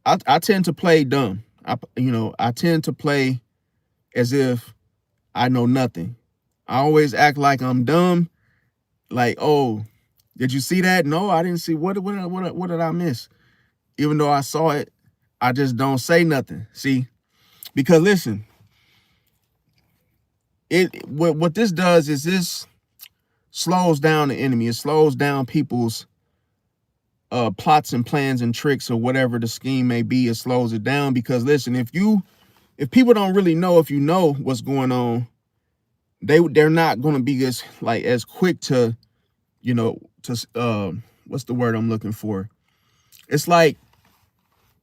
I tend to play dumb. I tend to play as if I know nothing. I always act like I'm dumb. Like, oh, did you see that? No, I didn't see. What did I miss? Even though I saw it, I just don't say nothing. See, because listen, what this does is this slows down the enemy. It slows down people's plots and plans and tricks or whatever the scheme may be. It slows it down because listen, if people don't really know, if you know what's going on, they're not going to be as quick to what's the word I'm looking for? It's like,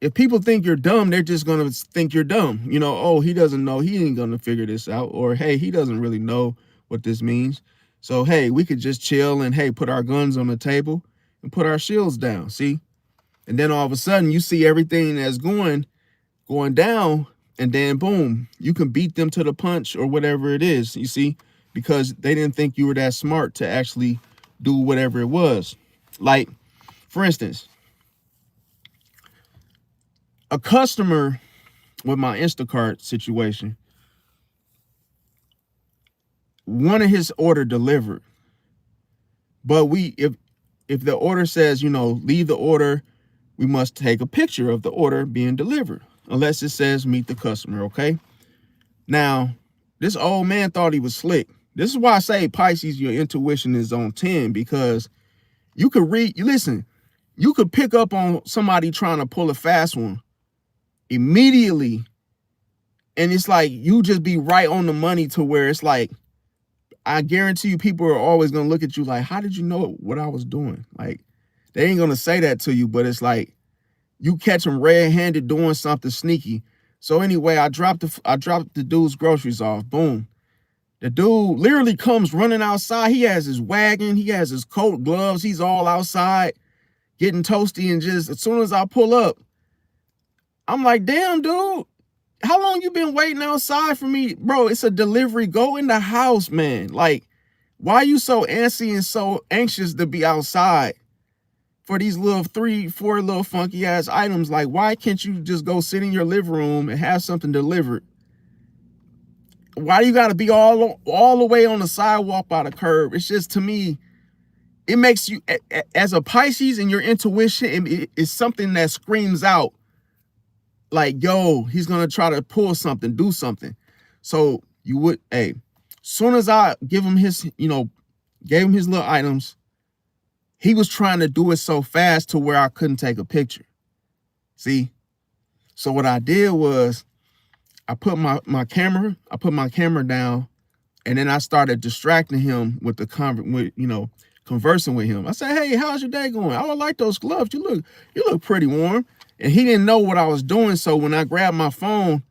if people think you're dumb, they're just going to think you're dumb. Oh, he doesn't know, he ain't going to figure this out, or hey, he doesn't really know what this means. So hey, we could just chill and hey, put our guns on the table and put our shields down. See? And then all of a sudden you see everything that's going down, and then boom, you can beat them to the punch or whatever it is, you see, because they didn't think you were that smart to actually do whatever it was. Like, for instance, a customer with my Instacart situation wanted his order delivered. But if the order says, leave the order, we must take a picture of the order being delivered, unless it says meet the customer, okay? Now, this old man thought he was slick. This is why I say, Pisces, your intuition is on 10, because you could you could pick up on somebody trying to pull a fast one immediately, and it's like you just be right on the money to where it's like, I guarantee you people are always going to look at you like, how did you know what I was doing? Like, they ain't going to say that to you, but it's like you catch them red-handed doing something sneaky. So anyway, I dropped the dude's groceries off. Boom. The dude literally comes running outside. He has his wagon, he has his coat, gloves, he's all outside getting toasty, and just as soon as I pull up, I'm like, damn, dude, how long you been waiting outside for me? Bro, it's a delivery. Go in the house, man. Like, why are you so antsy and so anxious to be outside for these little 3-4 little funky ass items? Like, why can't you just go sit in your living room and have something delivered? Why do you got to be all the way on the sidewalk by the curb? It's just, to me, it makes you, as a Pisces, and your intuition is something that screams out like, yo, he's going to try to pull something, do something. So you would, soon as I give him his, gave him his little items, he was trying to do it so fast to where I couldn't take a picture. See? So what I did was I put my camera down, and then I started distracting him with conversing with him. I said, hey, how's your day going? Oh, I like those gloves. You look pretty warm. And he didn't know what I was doing. So when I grabbed my phone,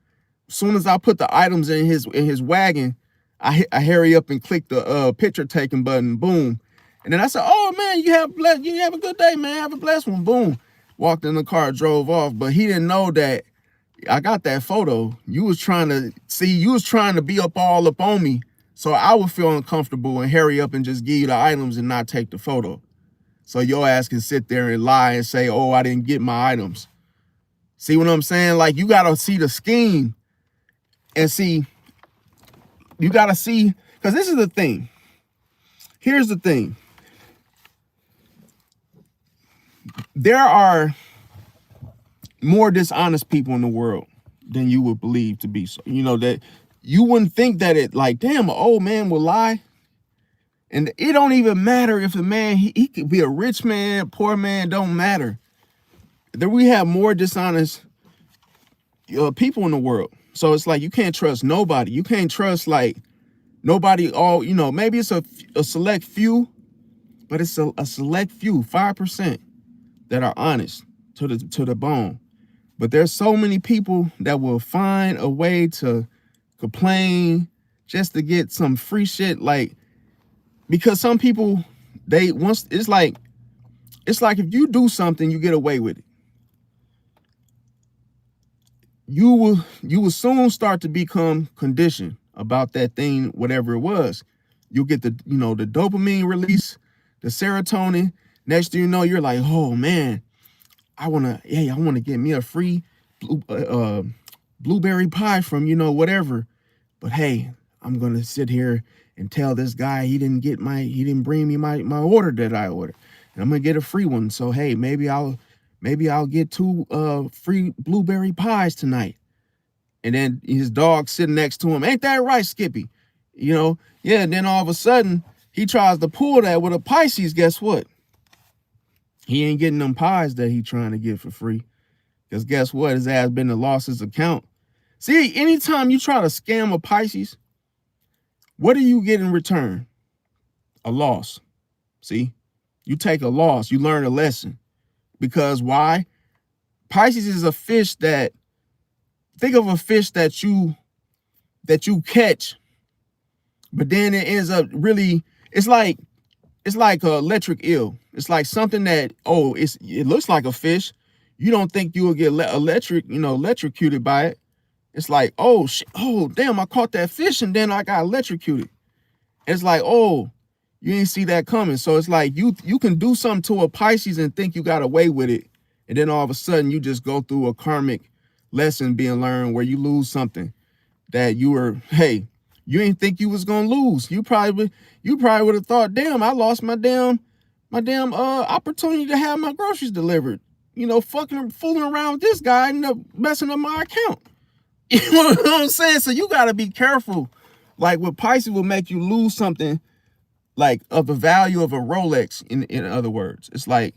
as soon as I put the items in his wagon, I hurry up and click the picture taking button. Boom. And then I said, oh man, you have a good day, man. Have a blessed one. Boom. Walked in the car, drove off. But he didn't know that I got that photo. You was trying to be all up on me, so I would feel uncomfortable and hurry up and just give you the items and not take the photo. So your ass can sit there and lie and say, oh, I didn't get my items. See what I'm saying? Like, you got to see the scheme, and you got to see, because this is the thing. Here's the thing. There are more dishonest people in the world than you would believe to be so. That you wouldn't think that it, like, damn, an old man will lie. And it don't even matter if the man, he could be a rich man, poor man, don't matter. We have more dishonest people in the world. So it's like, you can't trust nobody. You can't trust, like, Nobody, all, maybe it's a select few, but it's a select few, 5%, that are honest to the bone. But there's so many people that will find a way to complain just to get some free shit. Like, because some people, it's like if you do something, you get away with it. You will soon start to become conditioned about that thing, whatever it was. You'll get the dopamine release, the serotonin. Next thing you know, you're like, oh man, I wanna get me a free blueberry pie from whatever. But hey, I'm gonna sit here and tell this guy he didn't bring me my order that I ordered, and I'm gonna get a free one. So hey, maybe I'll get 2 free blueberry pies tonight. And then his dog sitting next to him. Ain't that right, Skippy? Yeah. And then all of a sudden he tries to pull that with a Pisces. Guess what? He ain't getting them pies that he trying to get for free. Because guess what? His ass been to lost his account. See, anytime you try to scam a Pisces, what do you get in return? A loss. See, you take a loss. You learn a lesson. Because why? Pisces is a fish that, think of a fish that you catch, but then it ends up really, it's like an electric eel. It's like something that, it looks like a fish. You don't think you will get electrocuted by it. It's like, oh shit, oh damn, I caught that fish and then I got electrocuted. It's like, oh, you didn't see that coming. So it's like you can do something to a Pisces and think you got away with it, and then all of a sudden you just go through a karmic lesson being learned where you lose something that you didn't think you was gonna lose. You probably would have thought, damn, I lost my damn opportunity to have my groceries delivered. Fooling around with this guy and up messing up my account. You know what I'm saying? So you gotta be careful. Like, with Pisces will make you lose something, like of the value of a Rolex. In other words, it's like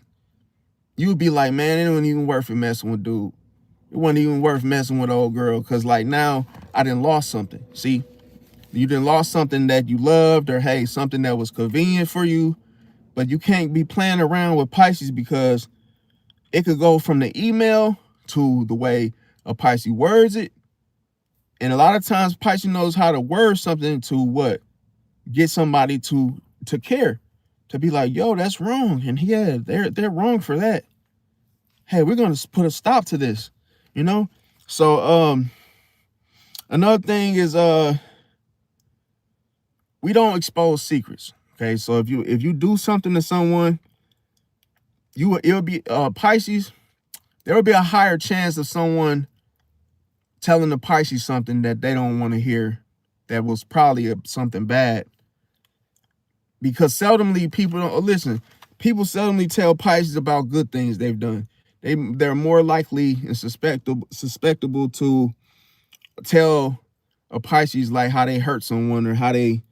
you would be like, man, it wasn't even worth it messing with dude. It wasn't even worth messing with old girl, because like now I done lost something. See, you done lost something that you loved, or hey, something that was convenient for you. But you can't be playing around with Pisces, because it could go from the email to the way a Pisces words it. And a lot of times Pisces knows how to word something to what? Get somebody to care, to be like, yo, that's wrong. And yeah, they're wrong for that. Hey, we're going to put a stop to this, So another thing is we don't expose secrets. Okay, so if you do something to someone, it'll be Pisces, there will be a higher chance of someone telling the Pisces something that they don't want to hear, that was probably something bad. Because seldomly people don't listen. People seldomly tell Pisces about good things they've done. They're more likely and susceptible to tell a Pisces like how they hurt someone, or how they,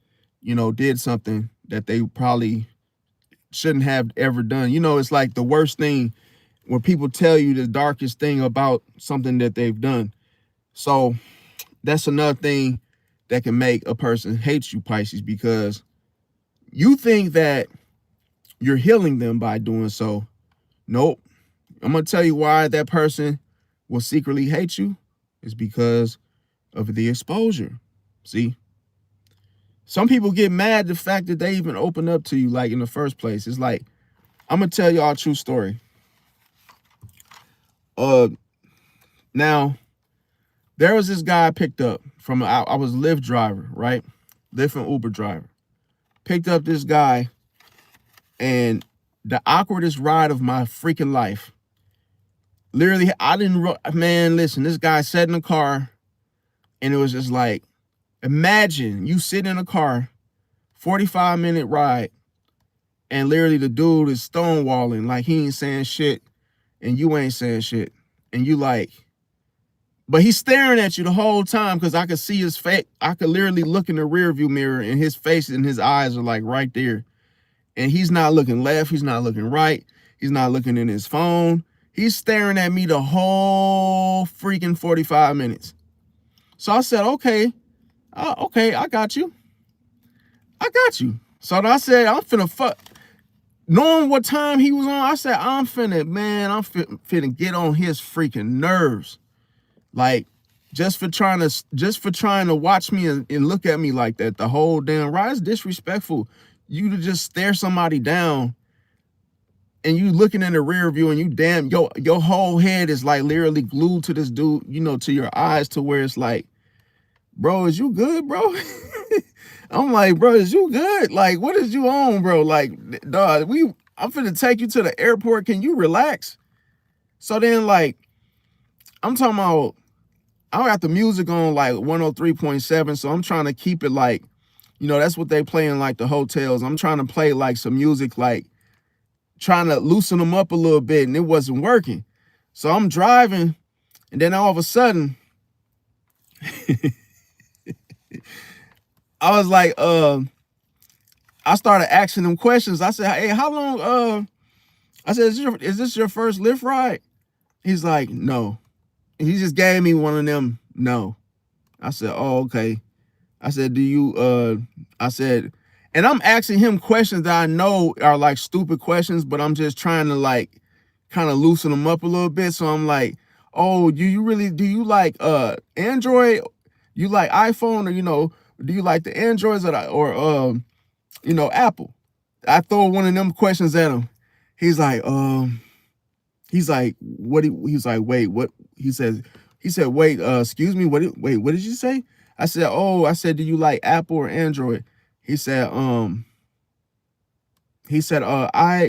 did something that they probably shouldn't have ever done. It's like the worst thing when people tell you the darkest thing about something that they've done. So that's another thing that can make a person hate you, Pisces, because you think that you're healing them by doing so. Nope. I'm going to tell you why that person will secretly hate you. Is because of the exposure. See? Some people get mad the fact that they even open up to you, like, in the first place. It's like, I'm going to tell y'all a true story. Now, there was this guy I picked up from, I was a Lyft driver, right? Lyft and Uber driver. Picked up this guy, and the awkwardest ride of my freaking life. Literally, listen, this guy sat in the car, and it was just like, imagine you sit in a car, 45-minute ride, and literally the dude is stonewalling, like he ain't saying shit, and you ain't saying shit. And you like, but he's staring at you the whole time, because I could see his face. I could literally look in the rear view mirror, and his face and his eyes are like right there. And he's not looking left. He's not looking right. He's not looking in his phone. He's staring at me the whole freaking 45 minutes. So I said, okay, I got you. I got you. So I said, I'm finna fuck. Knowing what time he was on, I said, I'm finna get on his freaking nerves. Like, just for trying to watch me and look at me like that the whole damn ride. It's disrespectful. You to just stare somebody down and you looking in the rear view and your whole head is like literally glued to this dude, to your eyes, to where it's like, bro, is you good, bro? I'm like, bro, is you good? Like, what is you on, bro? Like, dog, I'm finna take you to the airport. Can you relax? So then, like, I'm talking about, I got the music on like 103.7, so I'm trying to keep it like, that's what they play in like the hotels. I'm trying to play like some music, like trying to loosen them up a little bit, and it wasn't working. So I'm driving, and then all of a sudden, I was like, I started asking him questions. I said, hey, how long, I said, is this your first Lyft ride? He's like, no. He just gave me one of them, no. I said, oh, okay. I said, and I'm asking him questions that I know are like stupid questions, but I'm just trying to like kind of loosen them up a little bit. So I'm like, oh, do you like Android? You like iPhone, or do you like the Androids or Apple? I throw one of them questions at him. He's like, what? He's like, wait, what? He said, wait, excuse me, what did you say? I said, do you like Apple or Android? He said, he said, I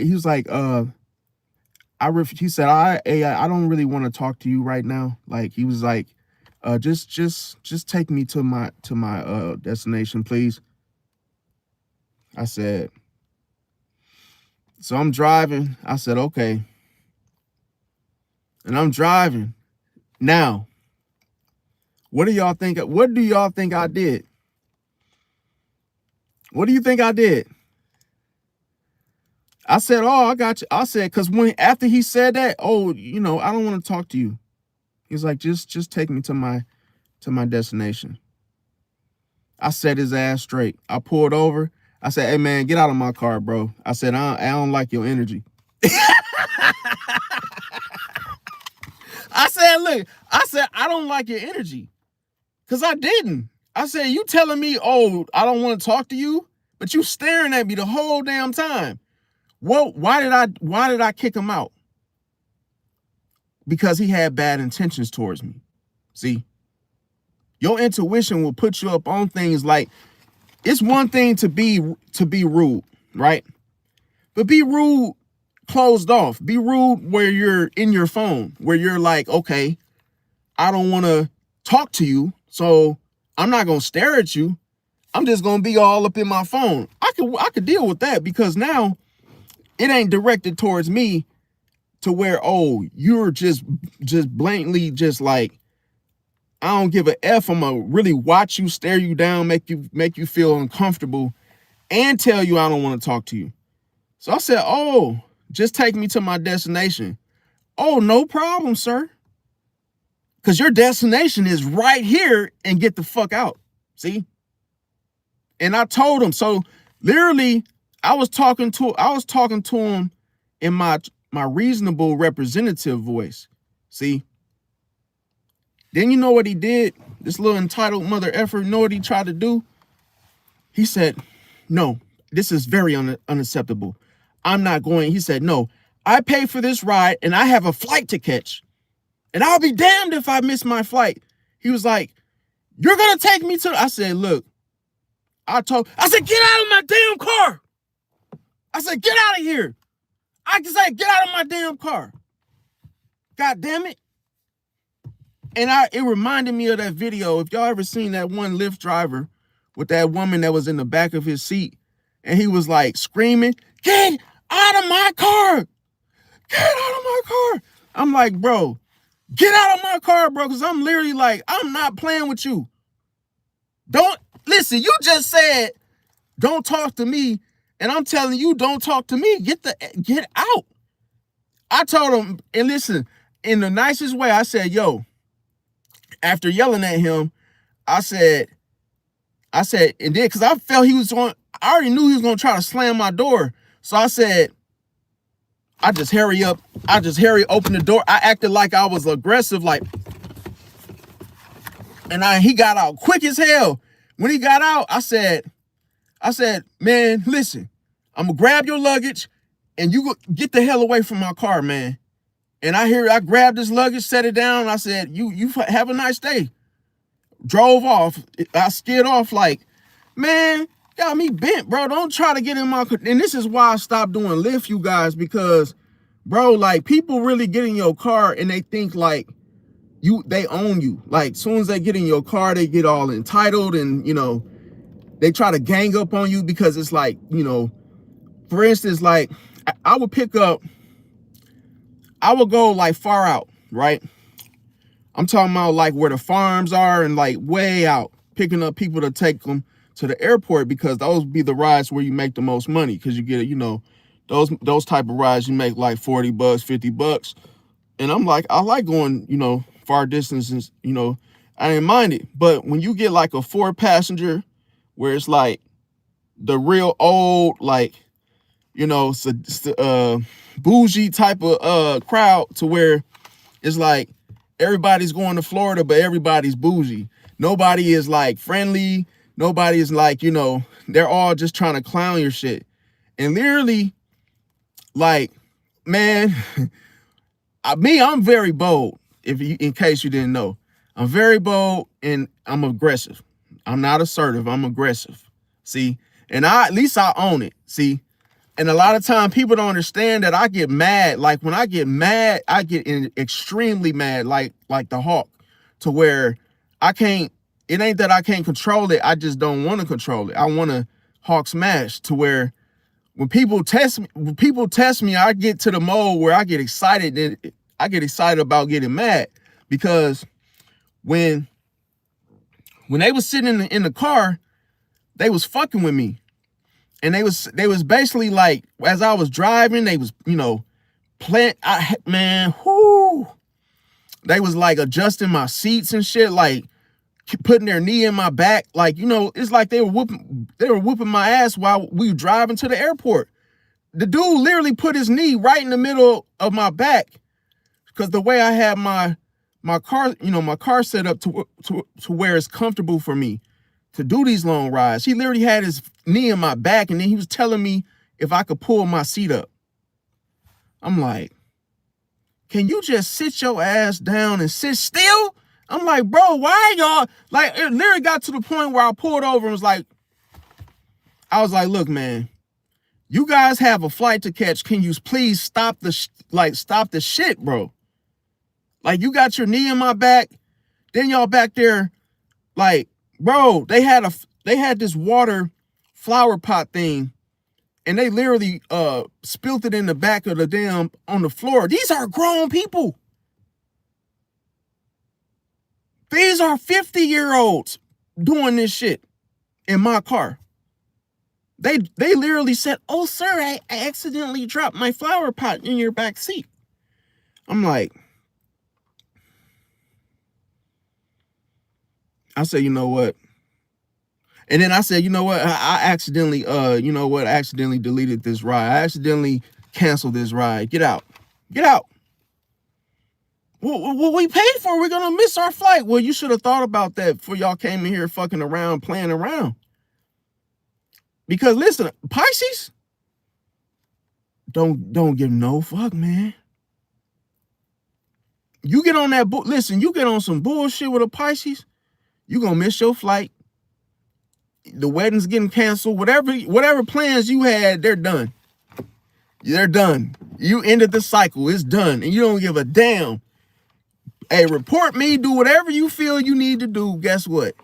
don't really want to talk to you right now. Like, he was like, just take me to my destination, please. I said, so I'm driving. I said, okay. And I'm driving. Now, what do y'all think I did? What do you think I did? I said, oh, I got you. I said, because after he said that, oh, I don't want to talk to you. He's like, just take me to my destination. I set his ass straight. I pulled over. I said, hey, man, get out of my car, bro. I said, I don't like your energy. I said, look, I don't like your energy. Because I didn't. I said, you telling me, oh, I don't want to talk to you, but you staring at me the whole damn time. Well, why did I kick him out? Because he had bad intentions towards me. See? Your intuition will put you up on things. Like, it's one thing to be rude, right? But be rude closed off. Be rude where you're in your phone, where you're like, okay, I don't want to talk to you, so I'm not going to stare at you. I'm just going to be all up in my phone. I could deal with that, because now it ain't directed towards me to where, oh, you're just blatantly just like, I don't give a F. I'm going to really watch you, stare you down, make you feel uncomfortable, and tell you I don't want to talk to you. So I said, oh, just take me to my destination. Oh, no problem, sir. Because your destination is right here, and get the fuck out. See? And I told him. So literally, I was talking to him in my reasonable representative voice. See? Then you know what he did? This little entitled mother effer, you know what he tried to do? He said, no, this is very unacceptable. I'm not going. He said, no, I pay for this ride and I have a flight to catch. And I'll be damned if I miss my flight. He was like, you're going to take me to... I said, look, I said, get out of my damn car. I said, get out of here. I said, get out of my damn car. God damn it. And it reminded me of that video. If y'all ever seen that one Lyft driver with that woman that was in the back of his seat, and he was like screaming, get out of my car. Get out of my car. I'm like, bro, get out of my car, bro. Because I'm literally like, I'm not playing with you. Don't listen. You just said, don't talk to me. And I'm telling you, don't talk to me. Get out. I told him, and listen, in the nicest way, I said, yo, after yelling at him, I said, and then, because I felt he was on, I already knew he was gonna try to slam my door. So I said, I just hurry up. Open the door. I acted like I was aggressive, like, and he got out quick as hell. When he got out, I said, man, listen, I'm gonna grab your luggage and you get the hell away from my car, man. And I grabbed this luggage, set it down. I said, you have a nice day. Drove off. I skid off like, man, got me bent, bro. Don't try to get in my, and this is why I stopped doing Lyft, you guys, because, bro, like, people really get in your car and they think like they own you. Like, as soon as they get in your car, they get all entitled and, you know, they try to gang up on you because it's like, you know, for instance, like, I would go like far out, right? I'm talking about like where the farms are and like way out, picking up people to take them to the airport, because those be the rides where you make the most money, because you get, you know, those type of rides you make like $40, $50. And I'm like, I like going, you know, far distances, you know, I didn't mind it. But when you get like a 4-passenger where it's like the real old, like, you know, bougie type of crowd, to where it's like everybody's going to Florida, but everybody's bougie. Nobody is like friendly. Nobody is like, you know, they're all just trying to clown your shit. And literally, like, man, I'm very bold. In case you didn't know, I'm very bold and I'm aggressive. I'm not assertive. I'm aggressive. See, and at least I own it. See, and a lot of time people don't understand that I get mad. Like, when I get mad, I get extremely mad, like the Hawk, to where it ain't that I can't control it. I just don't want to control it. I want to Hawk smash, to where when people test me, I get to the mode where I get excited. And I get excited about getting mad, because when they was sitting in the car, they was fucking with me. And they was basically like, as I was driving, they was, you know, they was like adjusting my seats and shit, like putting their knee in my back. Like, you know, it's like they were whooping my ass while we were driving to the airport. The dude literally put his knee right in the middle of my back, because the way I had my car, you know, my car set up to where it's comfortable for me to do these long rides. He literally had his knee in my back, and then he was telling me if I could pull my seat up. I'm like, can you just sit your ass down and sit still? I'm like, bro, why y'all, like, it literally got to the point where I pulled over and was like, look, man, you guys have a flight to catch. Can you please stop the shit, bro? Like, you got your knee in my back, then y'all back there, like, bro, they had this water flower pot thing, and they literally spilled it in the back of the damn on the floor. These are grown people. These are 50-year-olds doing this shit in my car. They literally said, "Oh, sir, I accidentally dropped my flower pot in your back seat." I'm like, I said, you know what? And then I said, you know what? I accidentally, accidentally deleted this ride. I accidentally canceled this ride. Get out. Get out. What we paid for, we're going to miss our flight. Well, you should have thought about that before y'all came in here fucking around, playing around. Because listen, Pisces, don't give no fuck, man. You get on that, listen, you get on some bullshit with a Pisces, you going to miss your flight. The wedding's getting canceled. Whatever plans you had, they're done. They're done. You ended the cycle. It's done. And you don't give a damn. Hey, report me. Do whatever you feel you need to do. Guess what?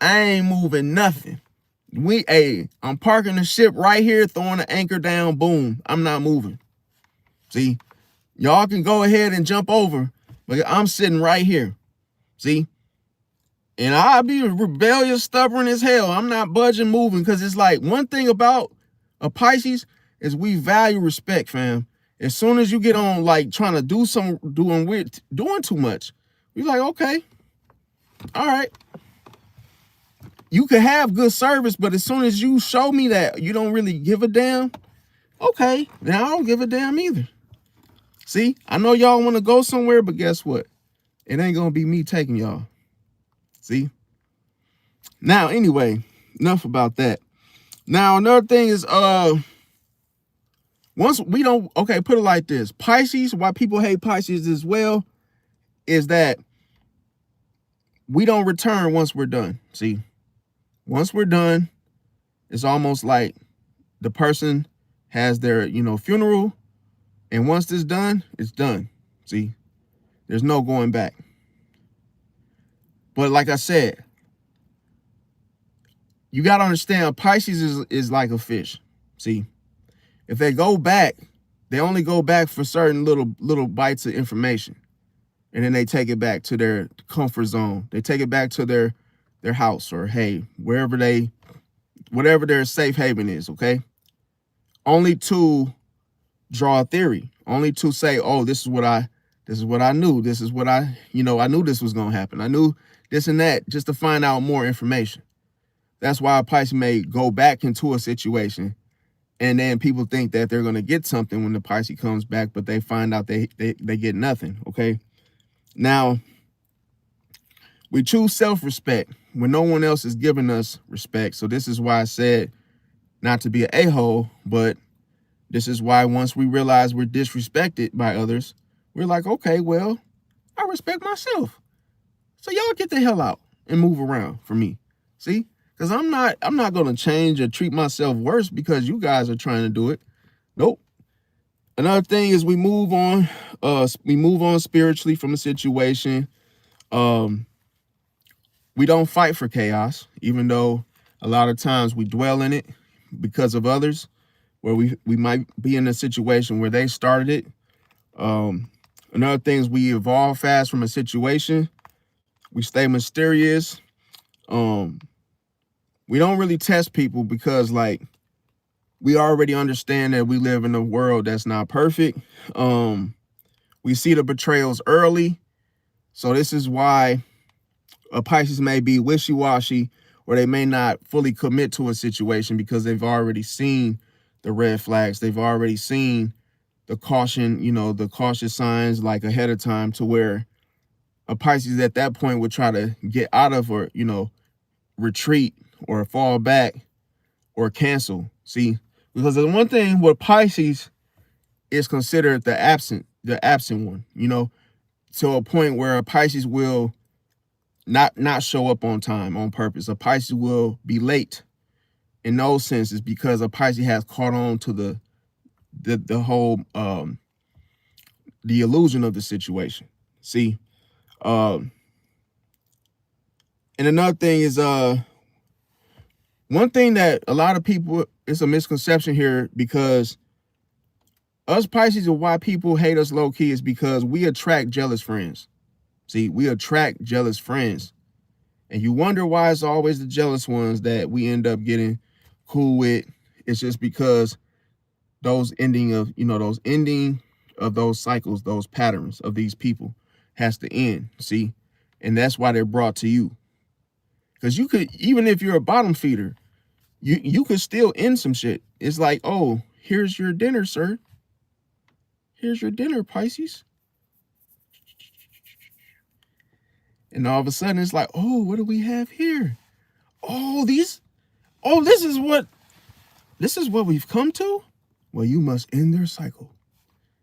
I ain't moving nothing. I'm parking the ship right here, throwing the anchor down. Boom. I'm not moving. See? Y'all can go ahead and jump over, but I'm sitting right here. See? And I'll be rebellious, stubborn as hell. I'm not budging, moving, because it's like, one thing about a Pisces is we value respect, fam. As soon as you get on, like, trying to doing too much, you're like, okay, all right. you could have good service, but as soon as you show me that you don't really give a damn, okay, then I don't give a damn either. See, I know y'all want to go somewhere, but guess what? It ain't gonna be me taking y'all. See? Now, anyway, enough about that. Now, another thing is, once we don't, okay, put it like this. Pisces, why people hate Pisces as well, is that we don't return once we're done. See, once we're done, it's almost like the person has their, funeral, and once it's done, it's done. See, there's no going back. But like I said, you got to understand, Pisces is like a fish. See, if they go back, they only go back for certain little bites of information. And then they take it back to their comfort zone. They take it back to their house, or hey, whatever their safe haven is, okay? Only to draw a theory. Only to say, oh, this is what I knew. This is what I knew this was gonna happen. I knew this and that, just to find out more information. That's why a Pisces may go back into a situation, and then people think that they're gonna get something when the Pisces comes back, but they find out they get nothing, okay? Now, we choose self-respect when no one else is giving us respect. So this is why I said not to be an a-hole, but this is why once we realize we're disrespected by others, we're like, okay, well, I respect myself. So y'all get the hell out and move around for me. See? Because I'm not going to change or treat myself worse because you guys are trying to do it. Nope. Another thing is we move on spiritually from a situation. We don't fight for chaos, even though a lot of times we dwell in it because of others, where we might be in a situation where they started it. Another thing is we evolve fast from a situation. We stay mysterious. We don't really test people because, like, we already understand that we live in a world that's not perfect. We see the betrayals early. So this is why a Pisces may be wishy-washy, or they may not fully commit to a situation because they've already seen the red flags. They've already seen the caution, the cautious signs like ahead of time, to where a Pisces at that point would try to get out of, or, retreat or fall back or cancel. See, because the one thing with Pisces is considered the absent one, to a point where a Pisces will not show up on time on purpose. A Pisces will be late in those senses because a Pisces has caught on to the whole the illusion of the situation. See, and another thing is one thing that a lot of people, it's a misconception here, because us Pisces, and why people hate us low key, is because we attract jealous friends. See, we attract jealous friends. And you wonder why it's always the jealous ones that we end up getting cool with. It's just because those ending of those cycles, those patterns of these people has to end. See, and that's why they're brought to you. Because you could, even if you're a bottom feeder, you could still end some shit. It's like, oh, here's your dinner, sir. Here's your dinner, Pisces. And all of a sudden it's like, oh, what do we have here? This is what we've come to? Well, you must end their cycle.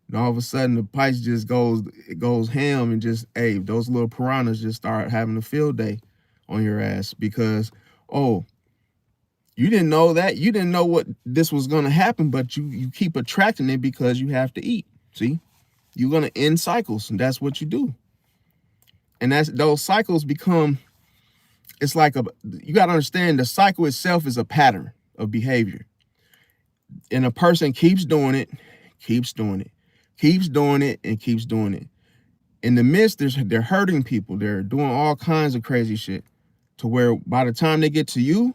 And all of a sudden the Pisces just goes ham, and just, hey, those little piranhas just start having a field day on your ass because, oh, you didn't know that. You didn't know what this was going to happen, but you keep attracting it because you have to eat. See, you're going to end cycles, and that's what you do. And those cycles become, it's like you got to understand, the cycle itself is a pattern of behavior. And a person keeps doing it, keeps doing it, keeps doing it, and keeps doing it. In the midst, they're hurting people. They're doing all kinds of crazy shit, to where by the time they get to you,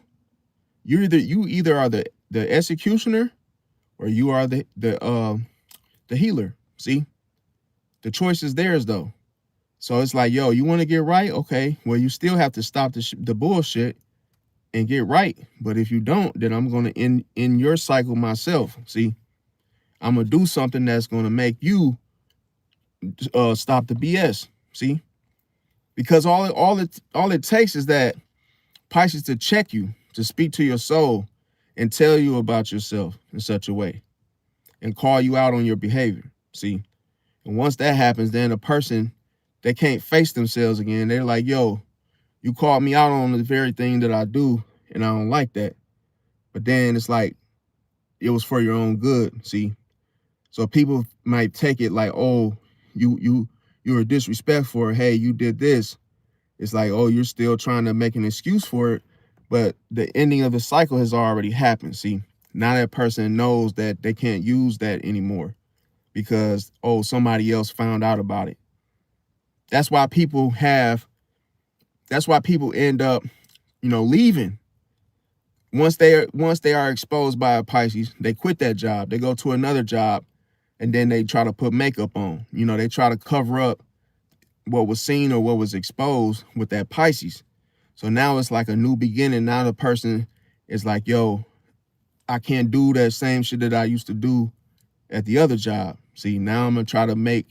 you either are the executioner, or you are the healer. See, the choice is theirs though. So it's like, yo, you want to get right? Okay, well, you still have to stop the bullshit and get right. But if you don't, then I'm gonna end your cycle myself. See, I'm gonna do something that's gonna make you stop the BS. See, because all it takes is that Pisces to check you, to speak to your soul, and tell you about yourself in such a way, and call you out on your behavior. See, and once that happens, then a person, they can't face themselves again. They're like, yo, you called me out on the very thing that I do, and I don't like that. But then it's like, it was for your own good. See, so people might take it like, oh, you were disrespectful, or hey, you did this. It's like, oh, you're still trying to make an excuse for it, but the ending of the cycle has already happened. See, now that person knows that they can't use that anymore because, oh, somebody else found out about it. That's why people end up, leaving. Once they are exposed by a Pisces, they quit that job. They go to another job, and then they try to put makeup on. They try to cover up what was seen or what was exposed with that Pisces. So now it's like a new beginning. Now the person is like, yo, I can't do that same shit that I used to do at the other job. See, now I'm gonna try to make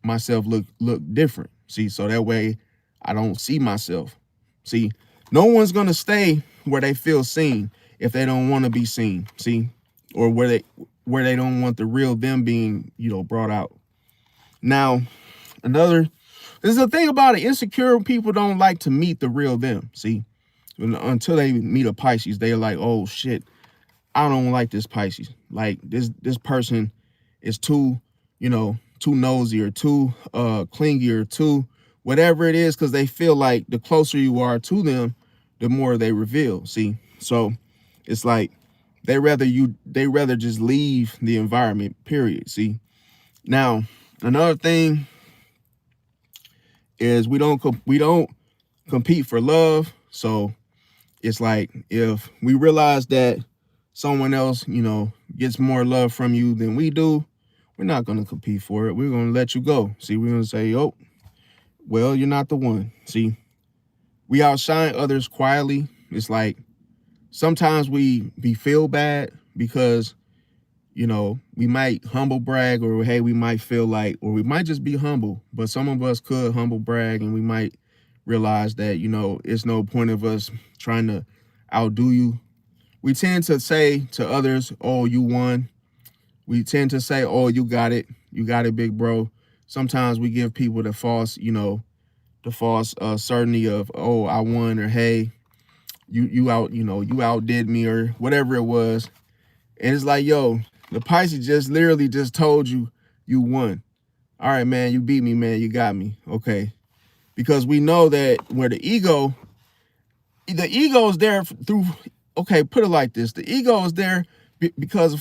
myself look different. See, so that way I don't see myself. See, no one's gonna stay where they feel seen if they don't want to be seen. See, or where they don't want the real them being, brought out. Now, there's a thing about it. Insecure people don't like to meet the real them. See, until they meet a Pisces, they're like, oh shit, I don't like this Pisces. Like this person is too, too nosy or too clingy or too whatever it is, because they feel like the closer you are to them, the more they reveal. See, so it's like they rather just leave the environment, period. See, now another thing is we don't compete for love. So it's like, if we realize that someone else, gets more love from you than we do, we're not going to compete for it. We're going to let you go. See, we're going to say, oh, well, you're not the one. See, we outshine others quietly. It's like sometimes we feel bad because, we might humble brag, or hey, we might feel like, or we might just be humble, but some of us could humble brag, and we might realize that, it's no point of us trying to outdo you. We tend to say to others, oh, you won. We tend to say, oh, you got it, big bro. Sometimes we give people the false certainty of, oh, I won, or hey, you outdid me, or whatever it was. And it's like, yo, the Pisces just literally just told you won. All right, man, you beat me, man. You got me. Okay. Because we know that where the ego is there through, okay, put it like this. The ego is there because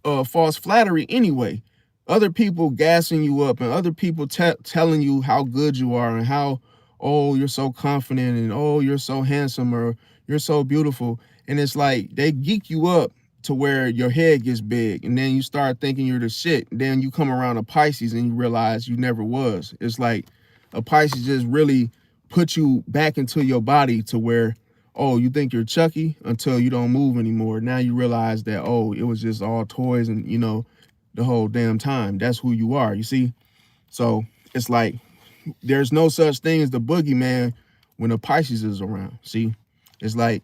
of false flattery anyway. Other people gassing you up, and other people telling you how good you are, and how, oh, you're so confident, and oh, you're so handsome, or you're so beautiful. And it's like they geek you up to where your head gets big, and then you start thinking you're the shit. Then you come around a Pisces and you realize you never was. It's like a Pisces just really put you back into your body to where, oh, you think you're Chucky until you don't move anymore. Now you realize that, oh, it was just all toys, and the whole damn time. That's who you are, you see? So it's like there's no such thing as the boogeyman when a Pisces is around. See, it's like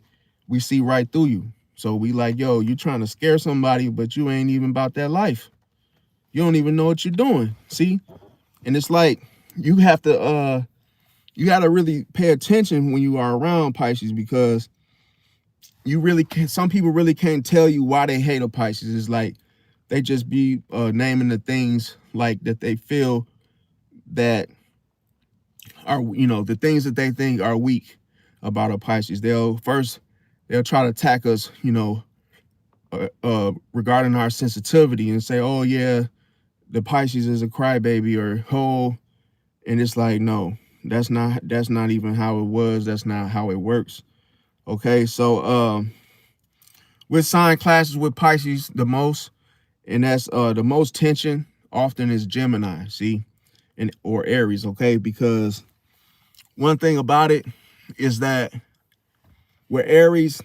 we see right through you. So we like, yo, you trying to scare somebody, but you ain't even about that life. You don't even know what you're doing. See? And it's like you have to you got to really pay attention when you are around Pisces, because you really can't, some people really can't tell you why they hate a Pisces. It's like they just be naming the things like that they feel that are, the things that they think are weak about a Pisces. They'll try to attack us, regarding our sensitivity, and say, oh yeah, the Pisces is a crybaby, or oh, and it's like, no, that's not even how it was. That's not how it works. Okay, so with sign classes with Pisces the most, and that's the most tension often is Gemini, see, or Aries. Okay, because one thing about it is that Where Aries,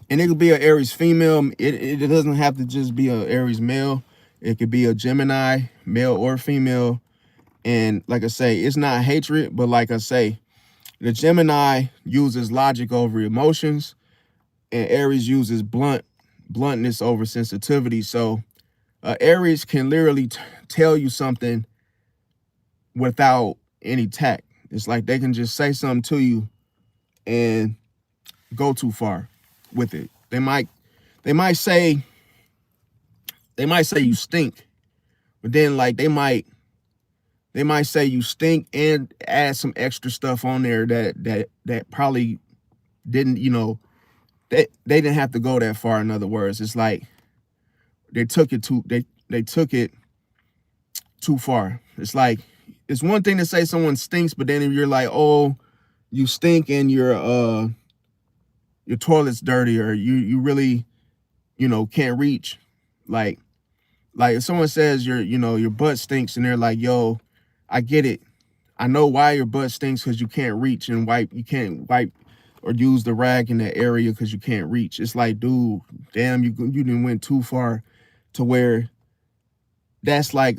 and it could be an Aries female. It doesn't have to just be a Aries male. It could be a Gemini, male or female. And like I say, it's not hatred, but like I say, the Gemini uses logic over emotions, and Aries uses bluntness over sensitivity. So Aries can literally tell you something without any tact. It's like they can just say something to you and go too far with it. They might say you stink, but then like they might say you stink and add some extra stuff on there that probably didn't, they didn't have to go that far. In other words, it's like they took it too far. It's like, it's one thing to say someone stinks, but then if you're like, oh, you stink and your toilet's dirty, or you really, can't reach, like if someone says your butt stinks, and they're like, yo, I get it. I know why your butt stinks, because you can't reach and wipe. You can't wipe or use the rag in that area because you can't reach. It's like, dude, damn, you didn't went too far to where that's like,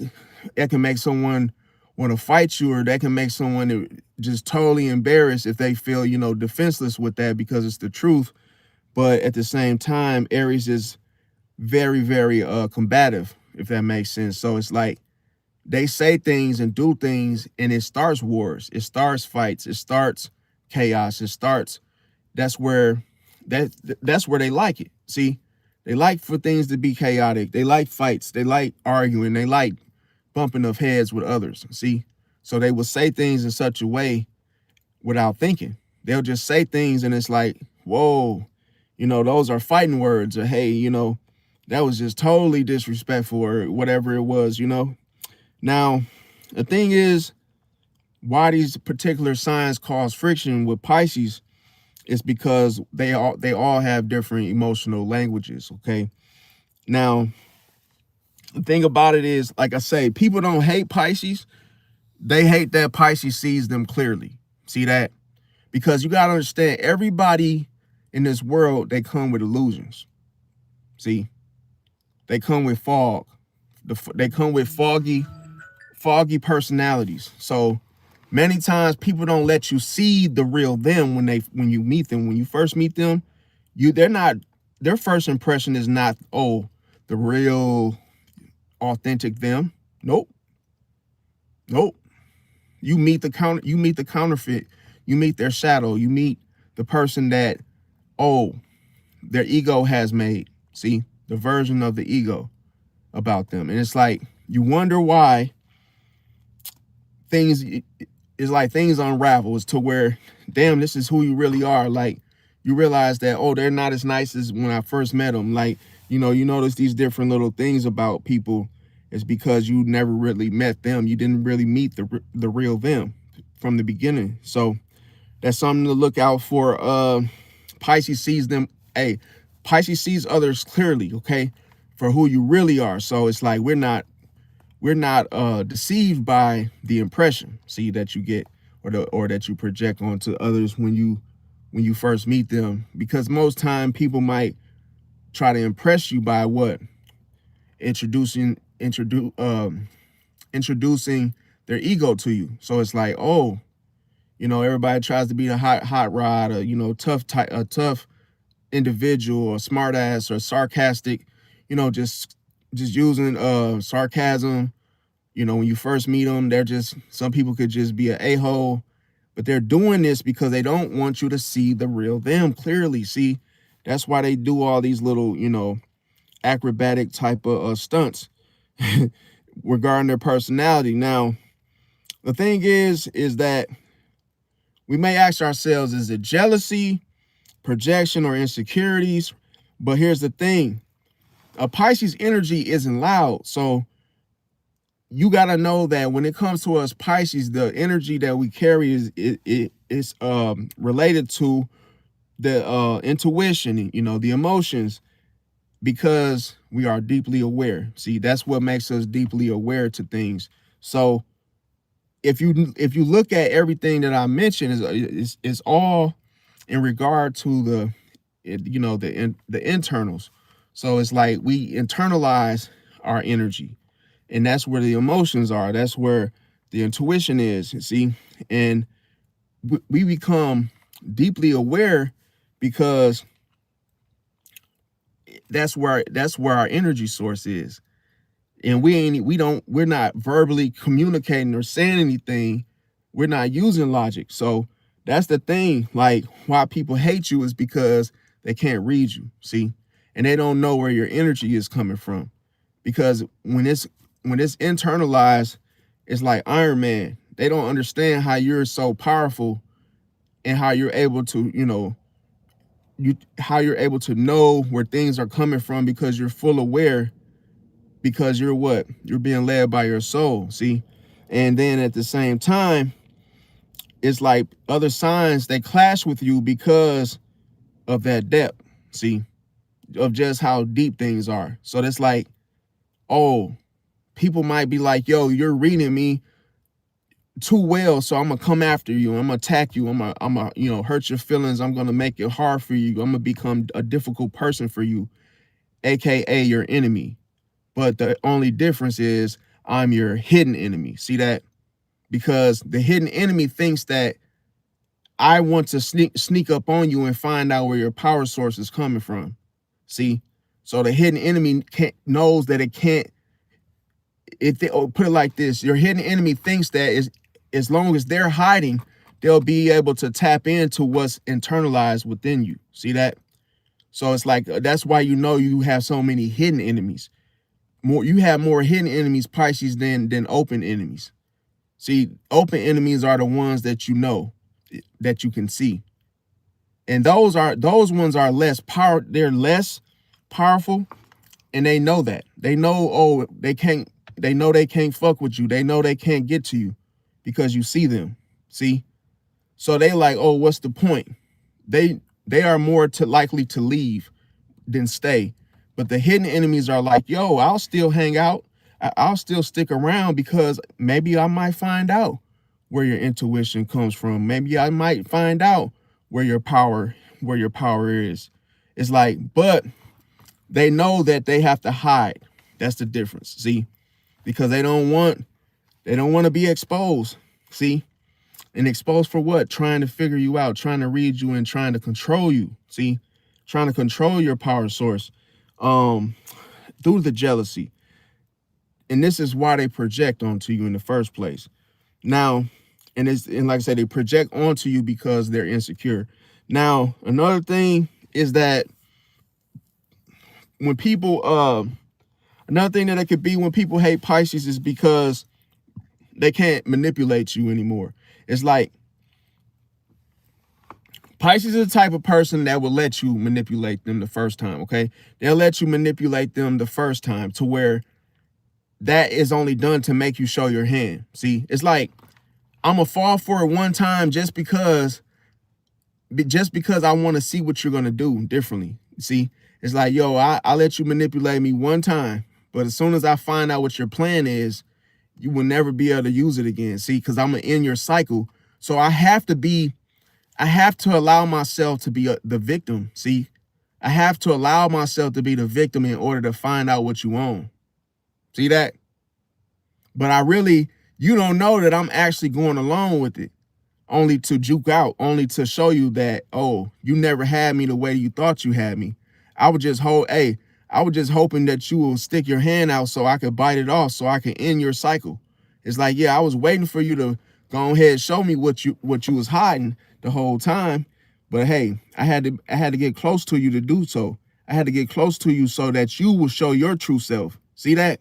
that can make someone want to fight you, or that can make someone just totally embarrassed if they feel, defenseless with that, because it's the truth. But at the same time, Aries is very, very combative, if that makes sense. So it's like they say things and do things, and it starts wars, it starts fights, it starts chaos, it starts, that's where they like it. See, they like for things to be chaotic. They like fights. They like arguing. They like bumping of heads with others. See, so they will say things in such a way without thinking. They'll just say things, and it's like, whoa, those are fighting words, or hey, that was just totally disrespectful, or whatever it was. Now, the thing is, why these particular signs cause friction with Pisces is because they all have different emotional languages. Okay. Now, the thing about it is, like I say, people don't hate Pisces. They hate that Pisces sees them clearly. See that? Because you got to understand, everybody in this world, they come with illusions. See, they come with fog. They come with foggy personalities. So many times people don't let you see the real them when you meet them. When you first meet them, their first impression is not, oh, the real authentic them. Nope. You meet the counterfeit, you meet their shadow, you meet the person that, oh, their ego has made. See, the version of the ego about them. And it's like, you wonder why things unravel, to where, damn, this is who you really are. Like, you realize that, oh, they're not as nice as when I first met them. Like, you notice these different little things about people. It's because you never really met them. You didn't really meet the real them from the beginning. So that's something to look out for. Pisces sees them. Hey, Pisces sees others clearly, okay, for who you really are. So it's like, we're not deceived by the impression, see, that you get, or that you project onto others when you first meet them. Because most time people might try to impress you by what? Introducing their ego to you. So it's like, oh, everybody tries to be a hot rod, or tough individual, or smart ass, or sarcastic, just using sarcasm. When you first meet them, some people could just be an a-hole, but they're doing this because they don't want you to see the real them clearly. See, that's why they do all these little, acrobatic type of stunts regarding their personality. Now, the thing is that we may ask ourselves, is it jealousy, projection, or insecurities? But here's the thing. A Pisces energy isn't loud. So you got to know that when it comes to us Pisces, the energy that we carry is related to the intuition, the emotions, because we are deeply aware. See, that's what makes us deeply aware to things. So if you look at everything that I mentioned, is all in regard to the internals. So it's like we internalize our energy, and that's where the emotions are. That's where the intuition is. You see, and we become deeply aware because that's where our energy source is. And we're not verbally communicating or saying anything. We're not using logic. So that's the thing. Like, why people hate you is because they can't read you. See, and they don't know where your energy is coming from. Because when it's internalized, it's like Iron Man. They don't understand how you're so powerful and how you're able to, how you're able to know where things are coming from because you're full aware, because you're being led by your soul. See, and then at the same time, it's like other signs, they clash with you because of that depth. See, of just how deep things are. So that's like, oh, people might be like, yo, you're reading me too well, so I'm gonna come after you. I'm gonna attack you. I'm gonna hurt your feelings. I'm gonna make it hard for you. I'm gonna become a difficult person for you, aka your enemy. But the only difference is I'm your hidden enemy. See that? Because the hidden enemy thinks that I want to sneak up on you and find out where your power source is coming from. See? So the hidden enemy knows that it can't. Put it like this: your hidden enemy thinks that as long as they're hiding, they'll be able to tap into what's internalized within you. See that? So it's like that's why you have so many hidden enemies. You have more hidden enemies, Pisces, than open enemies. See, open enemies are the ones that that you can see. And those ones are less power, they're less powerful, and they know that. They know, oh, they know they can't fuck with you. They know they can't get to you because you see them. See? So they like, oh, what's the point? They are more likely to leave than stay. But the hidden enemies are like, yo, I'll still hang out. I'll still stick around because maybe I might find out where your intuition comes from. Maybe I might find out where your power is. It's like, but they know that they have to hide. That's the difference. See? Because they don't want to be exposed. See? And exposed for what? Trying to figure you out, trying to read you, and trying to control you. See? Trying to control your power source through the jealousy. And this is why they project onto you in the first place. Now, and like I said, they project onto you because they're insecure. Now, another thing is that when people another thing that it could be when people hate Pisces is because they can't manipulate you anymore. It's like Pisces is the type of person that will let you manipulate them the first time, okay? They'll let you manipulate them the first time to where that is only done to make you show your hand. See, it's like I'm gonna fall for it one time just because I want to see what you're gonna do differently. See, it's like, yo, I let you manipulate me one time, but as soon as I find out what your plan is, you will never be able to use it again. See, because I'm gonna end your cycle. So I have to allow myself to be the victim. See, I have to allow myself to be the victim in order to find out what you own. See that? But you don't know that I'm actually going along with it, only to juke out, only to show you that, oh, you never had me the way you thought you had me. I was just hoping that you will stick your hand out so I could bite it off, so I could end your cycle. It's like, yeah, I was waiting for you to go ahead and show me what you was hiding the whole time. But hey, I had to get close to you to do so. I had to get close to you so that you will show your true self. See that?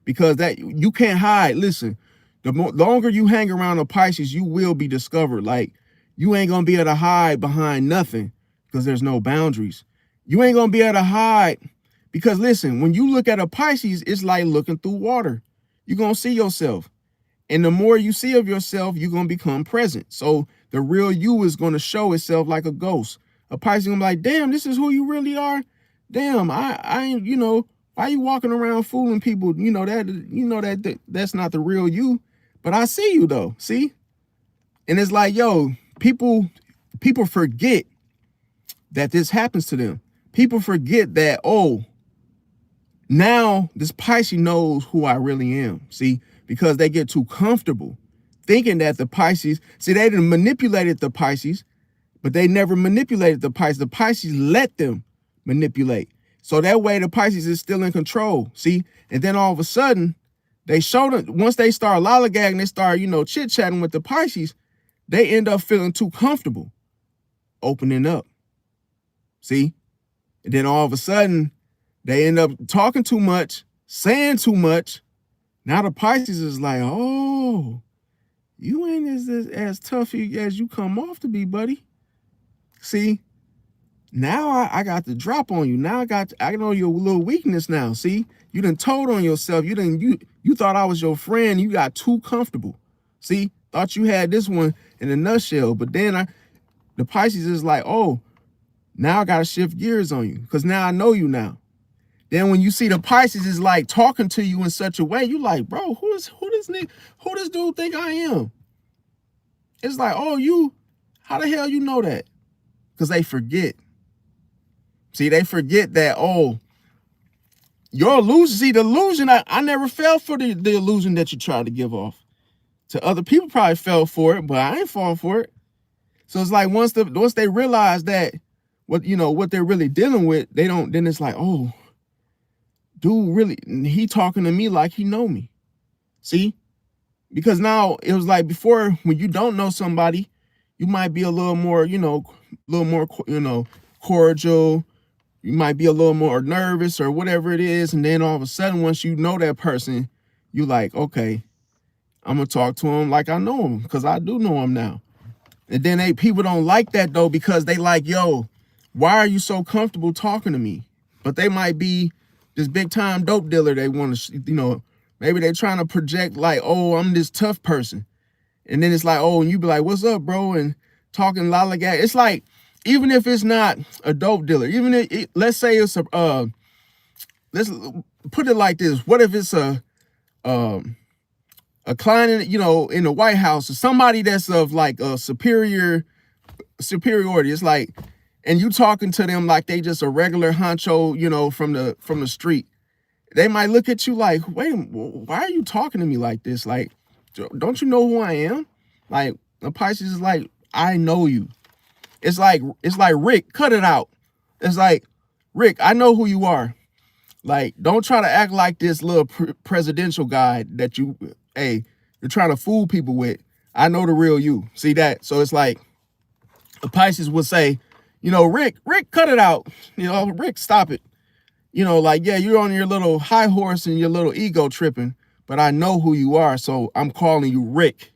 Because that you can't hide. Listen, the longer you hang around a Pisces, you will be discovered. Like, you ain't gonna be able to hide behind nothing because there's no boundaries. You ain't gonna be able to hide because, listen, when you look at a Pisces, it's like looking through water. You're gonna see yourself. And the more you see of yourself, you're going to become present. So the real you is going to show itself like a ghost. A Pisces going to be like, damn, this is who you really are. Damn, I ain't, why you walking around fooling people? That's not the real you. But I see you though. See? And it's like, yo, people forget that this happens to them. People forget that, oh, now this Pisces knows who I really am. See, because they get too comfortable thinking that the Pisces, see, they didn't manipulated the Pisces, but they never manipulated the Pisces. The Pisces let them manipulate. So that way the Pisces is still in control. See, and then all of a sudden they show them, once they start lollygagging, they start, chit-chatting with the Pisces, they end up feeling too comfortable opening up. See, and then all of a sudden they end up talking too much, saying too much. Now the Pisces is like, oh, you ain't as tough as you come off to be, buddy. See, now I got the drop on you. Now I know your little weakness now. See, you done told on yourself. You thought I was your friend. You got too comfortable. See, thought you had this one in a nutshell. But then the Pisces is like, oh, now I got to shift gears on you because now I know you now. Then when you see the Pisces is like talking to you in such a way, you like, bro, who this dude think I am? It's like, oh, how the hell you know that? Because they forget. See, they forget that, oh, your illusion, see, the illusion, I never fell for the illusion that you tried to give off. To other people probably fell for it, but I ain't falling for it. So it's like once they realize that what they're really dealing with, then it's like, oh, dude, really, he talking to me like he know me. See? Because now it was like before, when you don't know somebody, you might be a little more, cordial. You might be a little more nervous or whatever it is. And then all of a sudden, once you know that person, you like, okay, I'm going to talk to him like I know him because I do know him now. And then people don't like that, though, because they like, yo, why are you so comfortable talking to me? But they might be this big time dope dealer. They want to, maybe they're trying to project like, oh, I'm this tough person. And then it's like, oh, and you be like, what's up, bro? And talking lollygag. It's like, even if it's not a dope dealer, even if let's say it's let's put it like this. What if it's a client, in the White House or somebody that's of like a superiority? It's like, and you talking to them like they just a regular honcho, from the street. They might look at you like, wait, why are you talking to me like this? Like, don't you know who I am? Like, the Pisces is like, I know you. It's like, Rick, cut it out. It's like, Rick, I know who you are. Like, don't try to act like this little presidential guy that you're trying to fool people with. I know the real you. See that? So it's like, the Pisces would say, Rick, cut it out. Rick, stop it. Like, yeah, you're on your little high horse and your little ego tripping, but I know who you are. So I'm calling you Rick,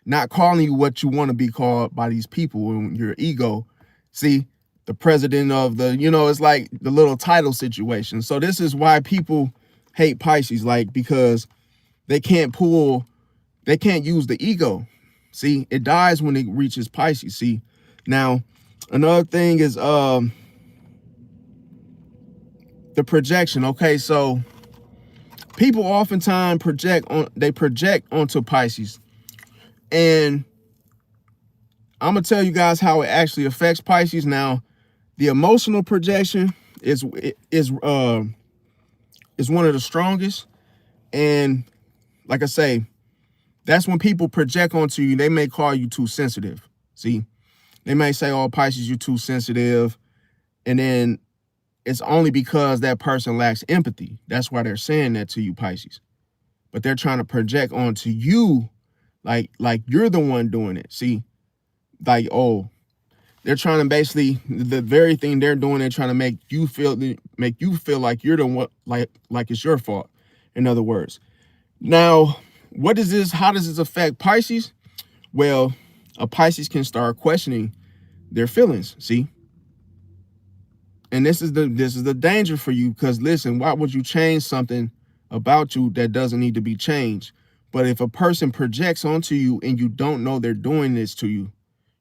not calling you what you want to be called by these people and your ego. See, the president of the, it's like the little title situation. So this is why people hate Pisces, like, because they can't use the ego. See, it dies when it reaches Pisces. See, now another thing is the projection. Okay, so people oftentimes project onto Pisces. And I'm gonna tell you guys how it actually affects Pisces. Now, the emotional projection is one of the strongest. And like I say, that's when people project onto you. They may call you too sensitive. See, they may say, oh, Pisces, you're too sensitive. And then it's only because that person lacks empathy. That's why they're saying that to you, Pisces. But they're trying to project onto you like you're the one doing it. See, like, oh, they're trying to basically, the very thing they're doing, they're trying to make you feel like you're the one, like it's your fault. In other words. Now, how does this affect Pisces? Well, a Pisces can start questioning their feelings. See? And this is the danger for you, because listen, why would you change something about you that doesn't need to be changed? But if a person projects onto you and you don't know they're doing this to you,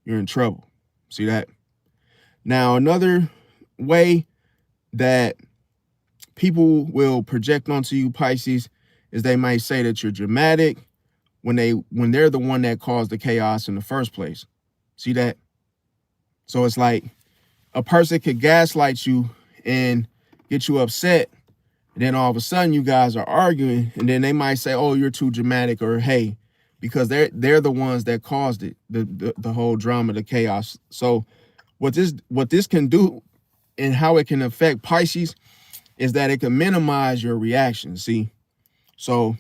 you're in trouble. See that? Now, another way that people will project onto you, Pisces, is they might say that you're dramatic when they're the one that caused the chaos in the first place. See that? So it's like, a person could gaslight you and get you upset. And then all of a sudden you guys are arguing, and then they might say, oh, you're too dramatic, or hey, because they're the ones that caused it, the whole drama, the chaos. So what this can do and how it can affect Pisces is that it can minimize your reaction. See, so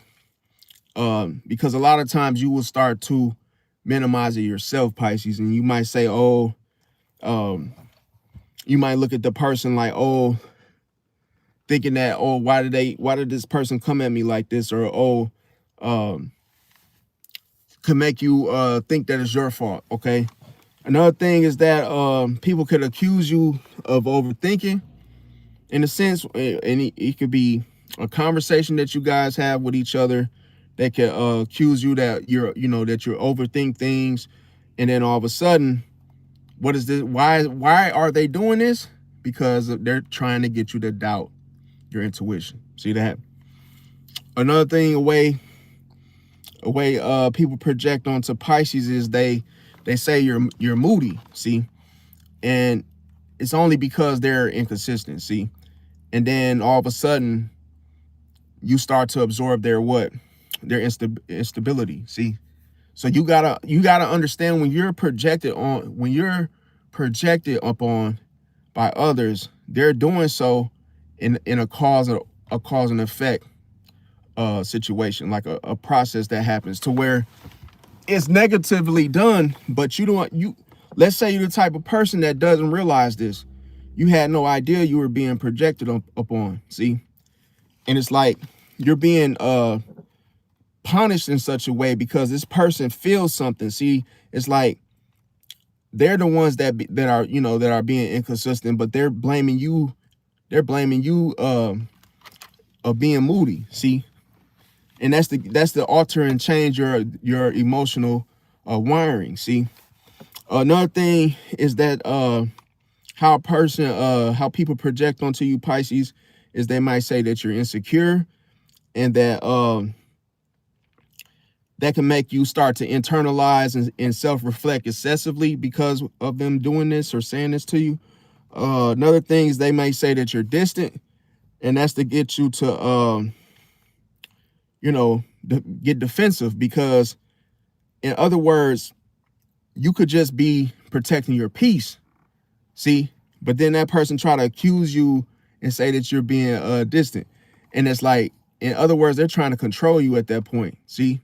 because a lot of times you will start to minimize it yourself, Pisces, and you might say, oh, you might look at the person like, oh, thinking that, oh, why did this person come at me like this, or oh, could make you think that it's your fault. Okay. Another thing is that people could accuse you of overthinking, in a sense, and it could be a conversation that you guys have with each other. They could accuse you that you're overthink things, and then all of a sudden, what is this? Why are they doing this? Because they're trying to get you to doubt your intuition. See that? Another thing, a way people project onto Pisces is they say you're moody. See, and it's only because they're inconsistent. See, and then all of a sudden you start to absorb their instability. See, so you gotta understand when you're projected upon by others, they're doing so in a cause and effect situation, like a process that happens to where it's negatively done, but let's say you're the type of person that doesn't realize this. You had no idea you were being projected upon. See, and it's like you're being punished in such a way because this person feels something. See, it's like they're the ones that are being inconsistent, but they're blaming you of being moody. See, and that's the alter and change your emotional wiring. See, another thing is that how people project onto you, Pisces, is they might say that you're insecure, and that that can make you start to internalize and self-reflect excessively because of them doing this or saying this to you. Another thing is they may say that you're distant, and that's to get you to get defensive, because in other words, you could just be protecting your peace. See, but then that person try to accuse you and say that you're being distant, and it's like, in other words, they're trying to control you at that point. See,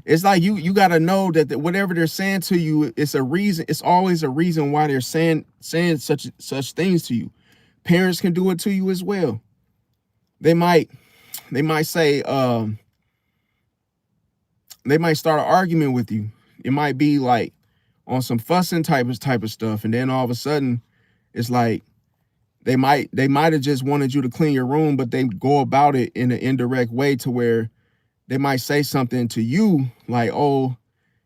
it's like you got to know that whatever they're saying to you, it's a reason. It's always a reason why they're saying such things to you. Parents can do it to you as well. They might say, they might start an argument with you. It might be like on some fussing type of stuff, and then all of a sudden, it's like they might have just wanted you to clean your room, but they go about it in an indirect way to where they might say something to you like, oh,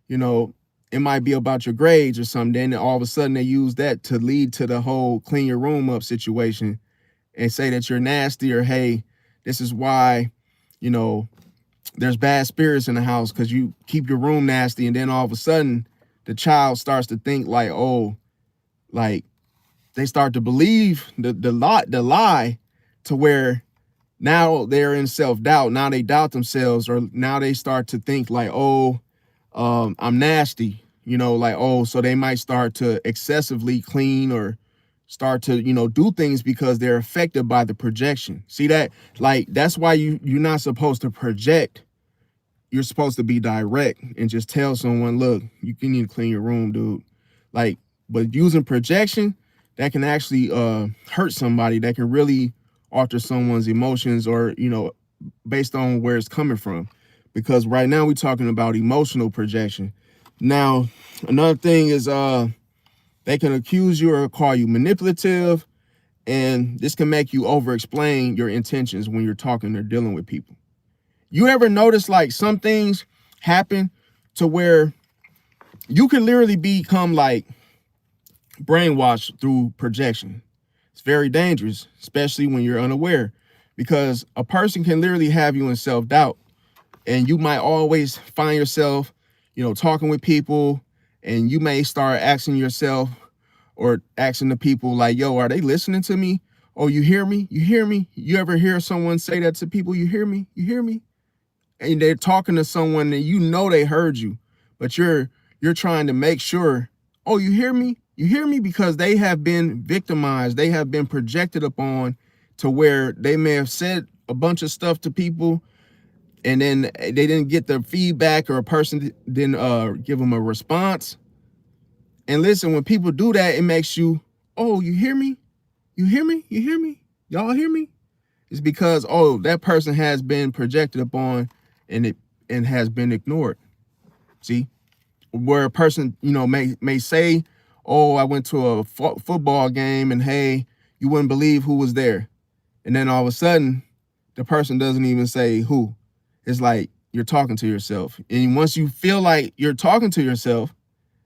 it might be about your grades or something. Then all of a sudden they use that to lead to the whole clean your room up situation and say that you're nasty, or, hey, this is why, there's bad spirits in the house because you keep your room nasty. And then all of a sudden the child starts to think like, oh, like they start to believe the lie to where now they're in self-doubt. Now they doubt themselves, or now they start to think like, oh, I'm nasty, like, oh, so they might start to excessively clean or start to, do things because they're affected by the projection. See that? Like, that's why you're not supposed to project. You're supposed to be direct and just tell someone, look, you need to clean your room, dude. Like, but using projection, that can actually hurt somebody. That can really alter someone's emotions, or, based on where it's coming from. Because right now we're talking about emotional projection. Now, another thing is they can accuse you or call you manipulative, and this can make you over-explain your intentions when you're talking or dealing with people. You ever notice like some things happen to where you can literally become like brainwashed through projection? It's very dangerous, especially when you're unaware, because a person can literally have you in self-doubt, and you might always find yourself, talking with people, and you may start asking yourself, or asking the people like, yo, are they listening to me? Oh, you hear me? You hear me? You ever hear someone say that to people? You hear me? You hear me? And they're talking to someone and you know they heard you, but you're trying to make sure, oh, you hear me? You hear me? Because they have been victimized. They have been projected upon to where they may have said a bunch of stuff to people and then they didn't get the feedback, or a person didn't give them a response. And listen, when people do that, it makes you, oh, you hear me? You hear me? You hear me? Y'all hear me? It's because, oh, that person has been projected upon and has been ignored. See, where a person, may say, oh, I went to a football game and hey, you wouldn't believe who was there. And then all of a sudden, the person doesn't even say who. It's like you're talking to yourself. And once you feel like you're talking to yourself,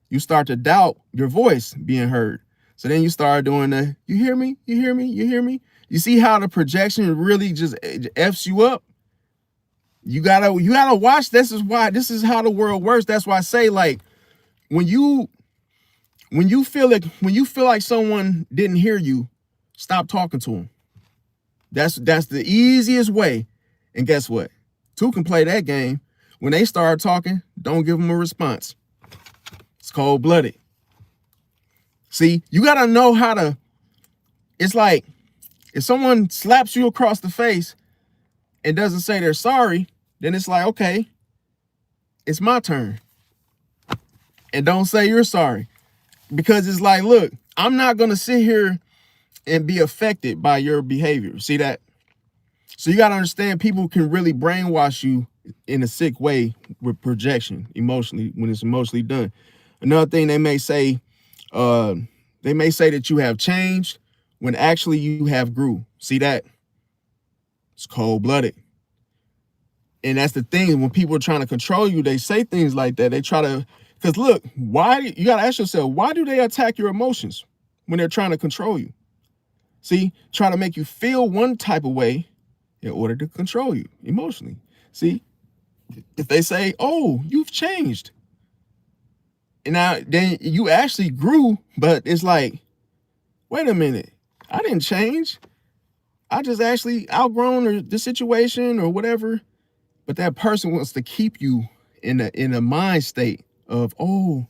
you start to doubt your voice being heard. So then you start doing the, you hear me? You hear me? You hear me? You see how the projection really just F's you up? You gotta watch. This is how the world works. That's why I say, like, when you feel like someone didn't hear you, stop talking to them. That's the easiest way. And guess what? Two can play that game. When they start talking, don't give them a response. It's cold-blooded. See, you gotta know how to. It's like if someone slaps you across the face and doesn't say they're sorry, then it's like, okay, it's my turn. And don't say you're sorry. Because it's like, look, I'm not going to sit here and be affected by your behavior. See that? So you got to understand, people can really brainwash you in a sick way with projection emotionally, when it's emotionally done. Another thing, they may say that you have changed when actually you have grew. See that? It's cold-blooded. And that's the thing, when people are trying to control you, they say things like that. They try to, because look, you got to ask yourself, why do they attack your emotions when they're trying to control you? See, try to make you feel one type of way in order to control you emotionally. See, if they say, oh, you've changed, and now then you actually grew, but it's like, wait a minute, I didn't change. I just actually outgrown the situation or whatever. But that person wants to keep you in a mind state of, oh,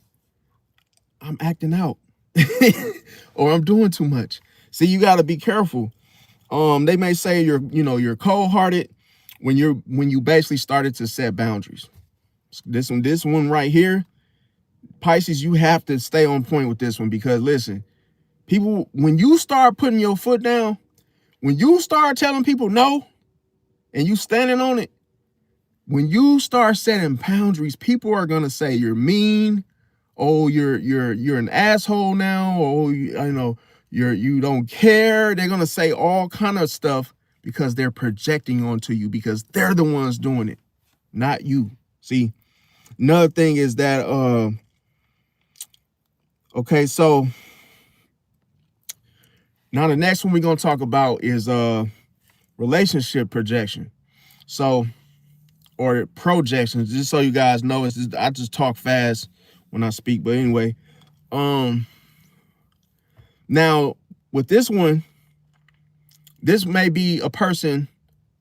I'm acting out or I'm doing too much. See, you got to be careful. They may say you're cold-hearted when you basically started to set boundaries. This one right here, Pisces, you have to stay on point with this one, because listen, people, when you start putting your foot down, when you start telling people no and you standing on it, when you start setting boundaries, people are gonna say you're mean. Oh, you're an asshole now. Oh, you don't care. They're gonna say all kind of stuff because they're projecting onto you, because they're the ones doing it, not you. See, another thing is that okay, so now the next one we're gonna talk about is relationship projection. So, or projections, just so you guys know, I just talk fast when I speak. But anyway, now with this one, this may be a person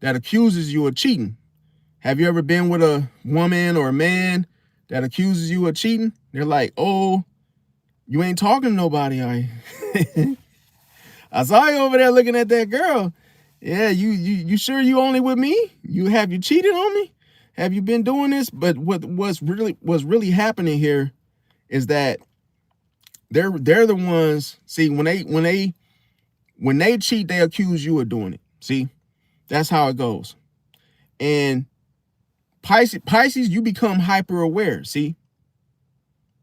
that accuses you of cheating. Have you ever been with a woman or a man that accuses you of cheating? They're like, oh, you ain't talking to nobody, I saw you over there looking at that girl. Yeah, you sure you only with me? Have you cheated on me? Have you been doing this? But what's really happening here is that they're the ones. See, when they cheat, they accuse you of doing it. See, that's how it goes. And Pisces, you become hyper aware. See,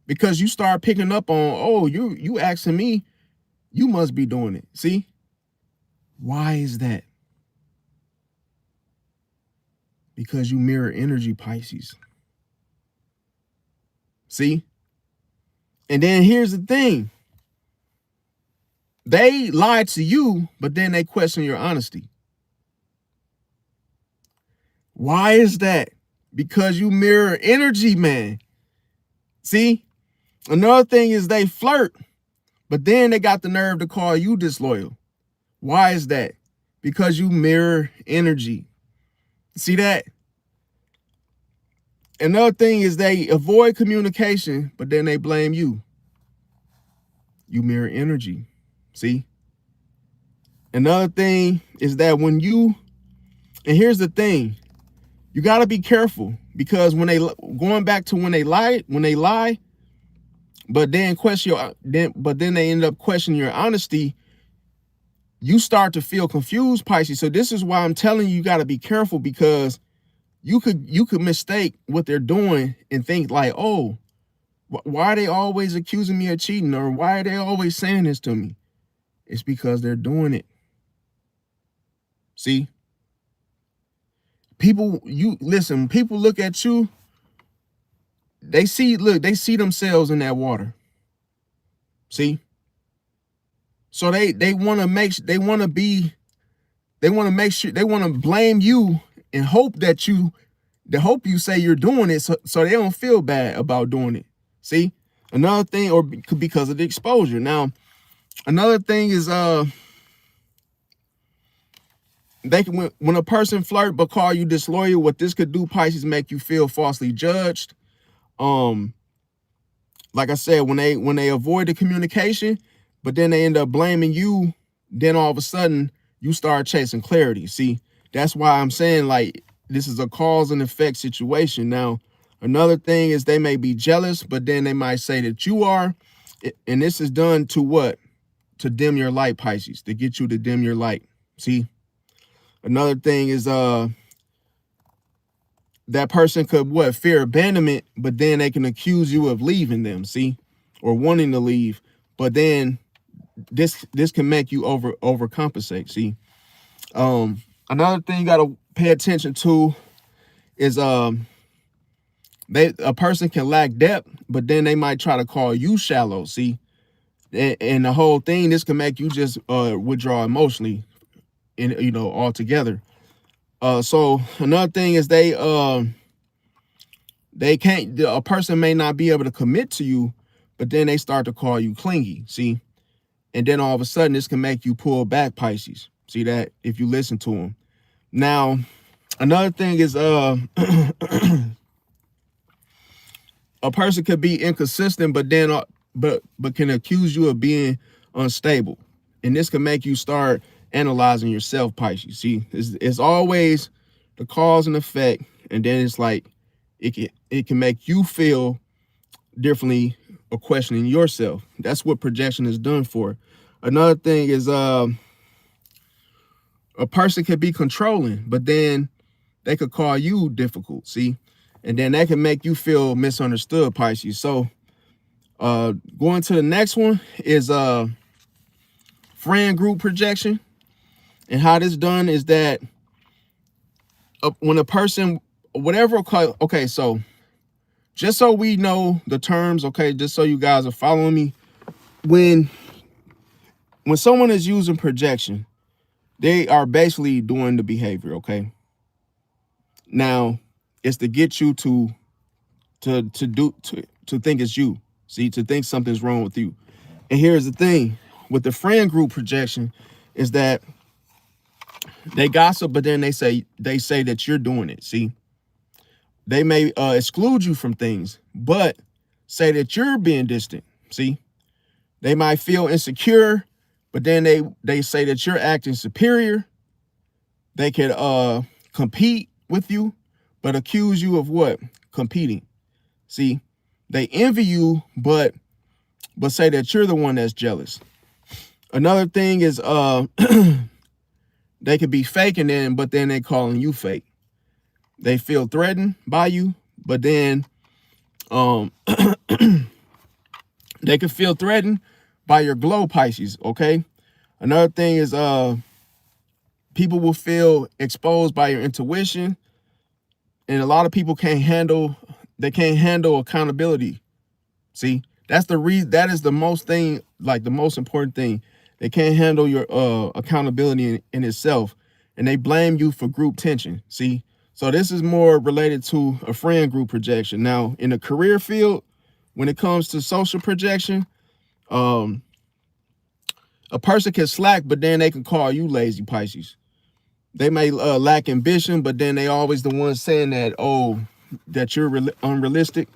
because you start picking up on, oh, you asking me, you must be doing it. See, why is that? Because you mirror energy, Pisces. See? And then here's the thing. They lie to you, but then they question your honesty. Why is that? Because you mirror energy, man. See? Another thing is they flirt, But then they got the nerve to call you disloyal. Why is that? Because you mirror energy. See that? Another thing is they avoid communication, but then they blame you. You mirror energy. See? Another thing is that when you, and here's the thing, you got to be careful, because when they, going back to when they lie, but then then they end up questioning your honesty, you start to feel confused, Pisces. So this is why I'm telling you, you got to be careful, because you could mistake what they're doing and think like, oh, why are they always accusing me of cheating, or why are they always saying this to me? It's because they're doing it. See? People look at you, they see themselves in that water. See? So they want to make sure, they want to blame you and hope you say you're doing it, so they don't feel bad about doing it. See? Another thing, or because of the exposure. Now, another thing is they can, when a person flirt but call you disloyal, what this could do, Pisces, make you feel falsely judged. Like I said, when they avoid the communication, but then they end up blaming you, then all of a sudden you start chasing clarity. See, that's why I'm saying, like, this is a cause and effect situation. Now, another thing is they may be jealous, but then they might say that you are, and this is done to what? To dim your light, Pisces, to get you to dim your light. See? Another thing is that person could fear abandonment, but then they can accuse you of leaving them, see, or wanting to leave. But then this can make you overcompensate. See, another thing you got to pay attention to is a person can lack depth, but then they might try to call you shallow. See, and the whole thing, this can make you just withdraw emotionally, altogether. So another thing is a person may not be able to commit to you, but then they start to call you clingy. See, and then all of a sudden this can make you pull back, Pisces. See that, if you listen to them. Now, another thing is a person could be inconsistent, but then but can accuse you of being unstable, and this can make you start analyzing yourself, Pisces. See, it's always the cause and effect, and then it's like it can make you feel differently or questioning yourself. That's what projection is done for. Another thing is a person could be controlling, but then they could call you difficult. See, and then that can make you feel misunderstood, Pisces. So going to the next one is friend group projection. And how this done is that when a person, whatever, okay, so just so we know the terms, okay, just so you guys are following me, when someone is using projection, they are basically doing the behavior, okay? Now, it's to get you to think it's you, see, to think something's wrong with you. And here's the thing with the friend group projection is that they gossip, but then they say that you're doing it. See, they may exclude you from things, but say that you're being distant. See, they might feel insecure, but then they say that you're acting superior. They could compete with you, but accuse you of what? Competing. See, they envy you, but say that you're the one that's jealous. Another thing is they could be faking but then they calling you fake. They feel threatened by you, but then they could feel threatened by your glow, Pisces, okay? Another thing is people will feel exposed by your intuition, and a lot of people can't handle accountability. See, that is the most important thing. They can't handle your accountability in itself, and they blame you for group tension. See, so this is more related to a friend group projection. Now, in the career field, when it comes to social projection, A person can slack, but then they can call you lazy, Pisces. They may lack ambition, but then they always the ones saying that, oh, that you're unrealistic.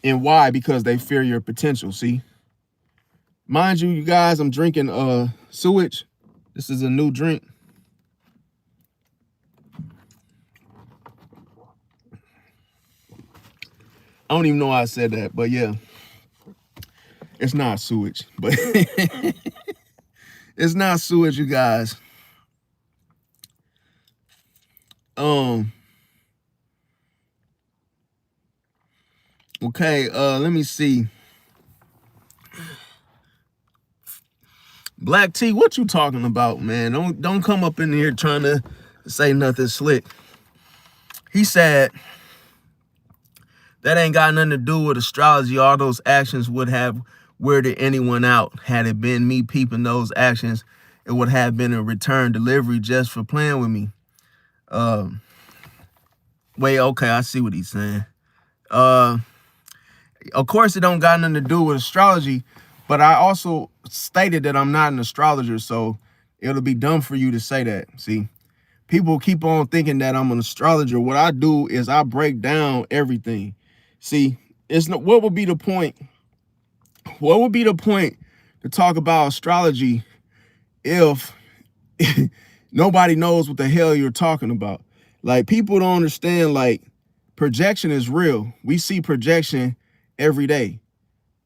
And why? Because they fear your potential. See, mind you, you guys, I'm drinking sewage. This is a new drink. I don't even know why I said that, but yeah, it's not sewage, but it's not sewage, you guys. Okay, let me see. Black T, what you talking about, man? Don't come up in here trying to say nothing slick. He said that ain't got nothing to do with astrology. All those actions would have weirded anyone out. Had it been me peeping those actions, it would have been a return delivery just for playing with me. Wait, okay, I see what he's saying. Of course, it don't got nothing to do with astrology, but I also stated that I'm not an astrologer, so it'll be dumb for you to say that. See, people keep on thinking that I'm an astrologer. What I do is I break down everything. See, it's not, what would be the point? What would be the point to talk about astrology if nobody knows what the hell you're talking about? Like, people don't understand, like, projection is real. We see projection every day.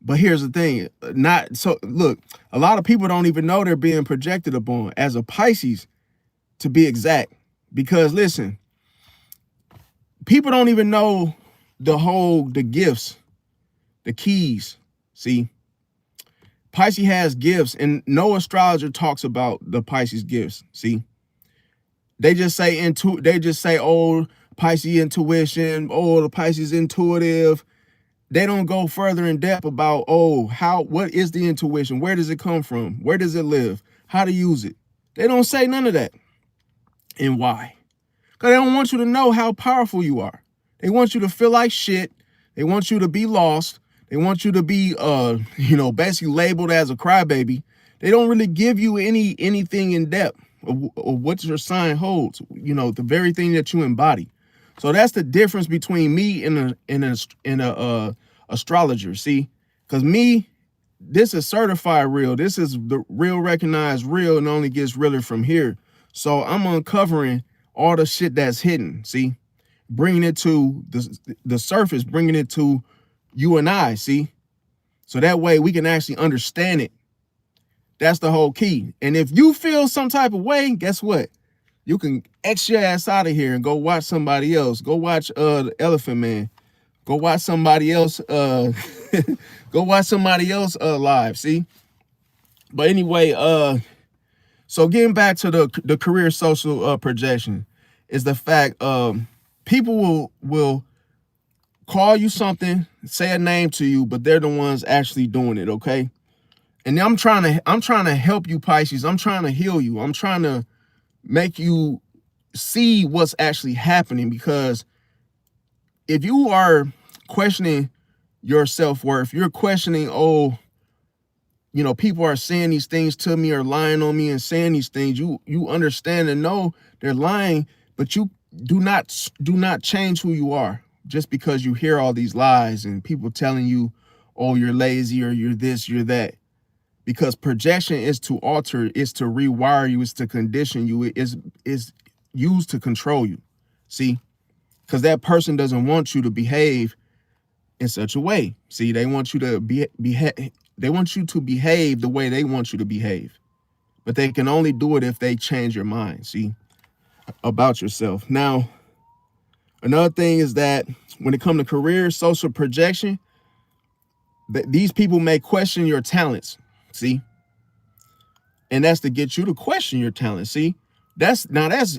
But here's the thing, look, a lot of people don't even know they're being projected upon as a Pisces, to be exact. Because listen, people don't even know the gifts, the keys. See, Pisces has gifts, and no astrologer talks about the Pisces gifts. See, they just say oh, Pisces intuition, oh, the Pisces intuitive. They don't go further in depth about, oh, what is the intuition? Where does it come from? Where does it live? How to use it? They don't say none of that. And why? Because they don't want you to know how powerful you are. They want you to feel like shit. They want you to be lost. They want you to be, basically labeled as a crybaby. They don't really give you anything in depth of what your sign holds, the very thing that you embody. So that's the difference between me and a astrologer. See, because me, this is certified real. This is the real recognized real, and only gets realer from here. So I'm uncovering all the shit that's hidden. See, bringing it to the surface, bringing it to you and I. See, so that way we can actually understand it. That's the whole key. And if you feel some type of way, guess what? You can X your ass out of here and go watch somebody else. Go watch the Elephant Man. Go watch somebody else. Go watch somebody else live. See. But anyway, so getting back to the career social projection is the fact people will call you something, say a name to you, but they're the ones actually doing it. Okay. And I'm trying to help you, Pisces. I'm trying to heal you. I'm trying to make you see what's actually happening, because if you are questioning your self-worth, you're questioning, oh, people are saying these things to me or lying on me and saying these things, you understand and know they're lying, but you do not change who you are just because you hear all these lies and people telling you, oh, you're lazy or you're this, you're that. Because projection is to alter, is to rewire you, is to condition you, is used to control you. See, because that person doesn't want you to behave in such a way. See, they want you to they want you to behave the way they want you to behave. But they can only do it if they change your mind, see, about yourself. Now, another thing is that when it comes to career, social projection, these people may question your talents. See, and that's to get you to question your talent. See, that's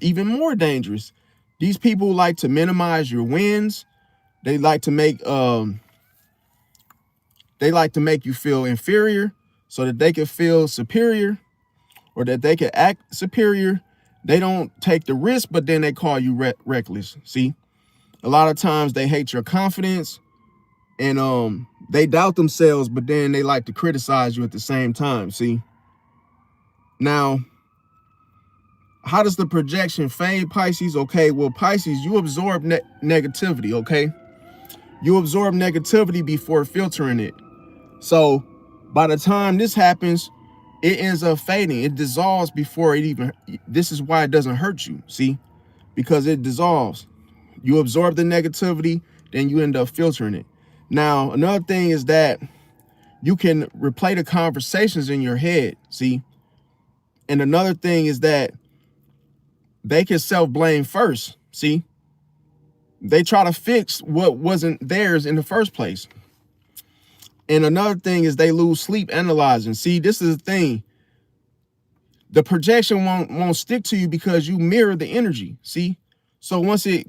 even more dangerous. These people like to minimize your wins. They like to make you feel inferior so that they can feel superior, or that they can act superior. They don't take the risk, but then they call you reckless. See, a lot of times they hate your confidence, and They doubt themselves, but then they like to criticize you at the same time. See? Now, how does the projection fade, Pisces? Okay, well, Pisces, you absorb negativity, okay? You absorb negativity before filtering it. So by the time this happens, it ends up fading. It dissolves before it even, this is why it doesn't hurt you, see? Because it dissolves. You absorb the negativity, then you end up filtering it. Now, another thing is that you can replay the conversations in your head, see? And another thing is that they can self-blame first, see? They try to fix what wasn't theirs in the first place. And another thing is they lose sleep analyzing. See, this is the thing. The projection won't stick to you because you mirror the energy, see? So once it's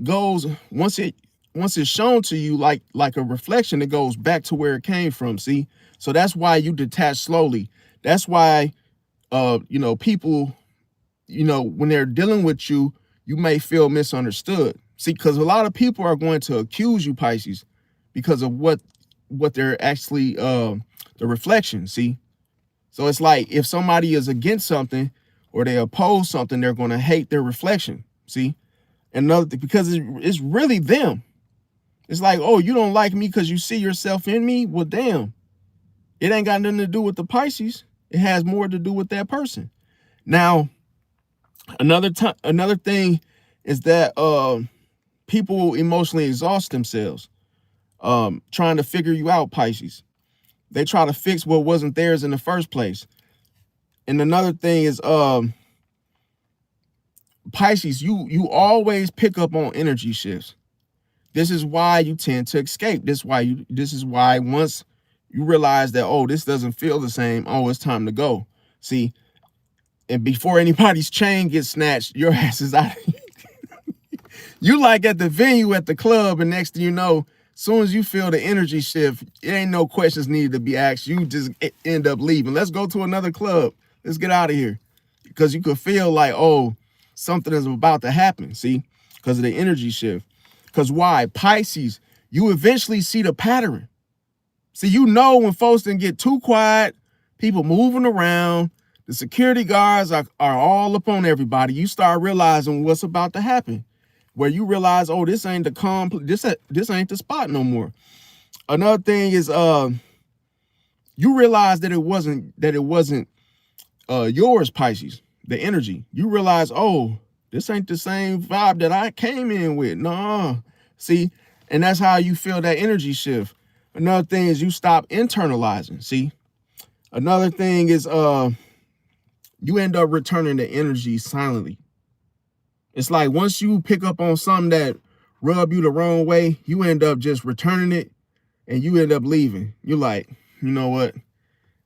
shown to you like a reflection, it goes back to where it came from, see? So that's why you detach slowly. That's why people, when they're dealing with you, you may feel misunderstood. See, because a lot of people are going to accuse you, Pisces, because of what they're actually the reflection, see? So it's like if somebody is against something or they oppose something, they're going to hate their reflection, see? And another thing, because it's really them. It's like, oh, you don't like me because you see yourself in me? Well, damn. It ain't got nothing to do with the Pisces. It has more to do with that person. Now, another thing is that people emotionally exhaust themselves trying to figure you out, Pisces. They try to fix what wasn't theirs in the first place. And another thing is Pisces, you always pick up on energy shifts. This is why you tend to escape. This is why once you realize that, oh, this doesn't feel the same, oh, it's time to go. See, and before anybody's chain gets snatched, your ass is out. You like at the venue at the club, and next thing you know, as soon as you feel the energy shift, it ain't no questions needed to be asked. You just end up leaving. Let's go to another club. Let's get out of here. Because you could feel like, oh, something is about to happen, see? Because of the energy shift. Because why? Pisces, you eventually see the pattern. See, you know when folks didn't get too quiet, people moving around, the security guards are all up on everybody. You start realizing what's about to happen. Where you realize, oh, this ain't this ain't the spot no more. Another thing is you realize that it wasn't yours, Pisces, the energy. You realize, oh, this ain't the same vibe that I came in with. No. See, and that's how you feel that energy shift. Another thing is you stop internalizing. See, another thing is you end up returning the energy silently. It's like once you pick up on something that rub you the wrong way, you end up just returning it and you end up leaving. You're like, you know what?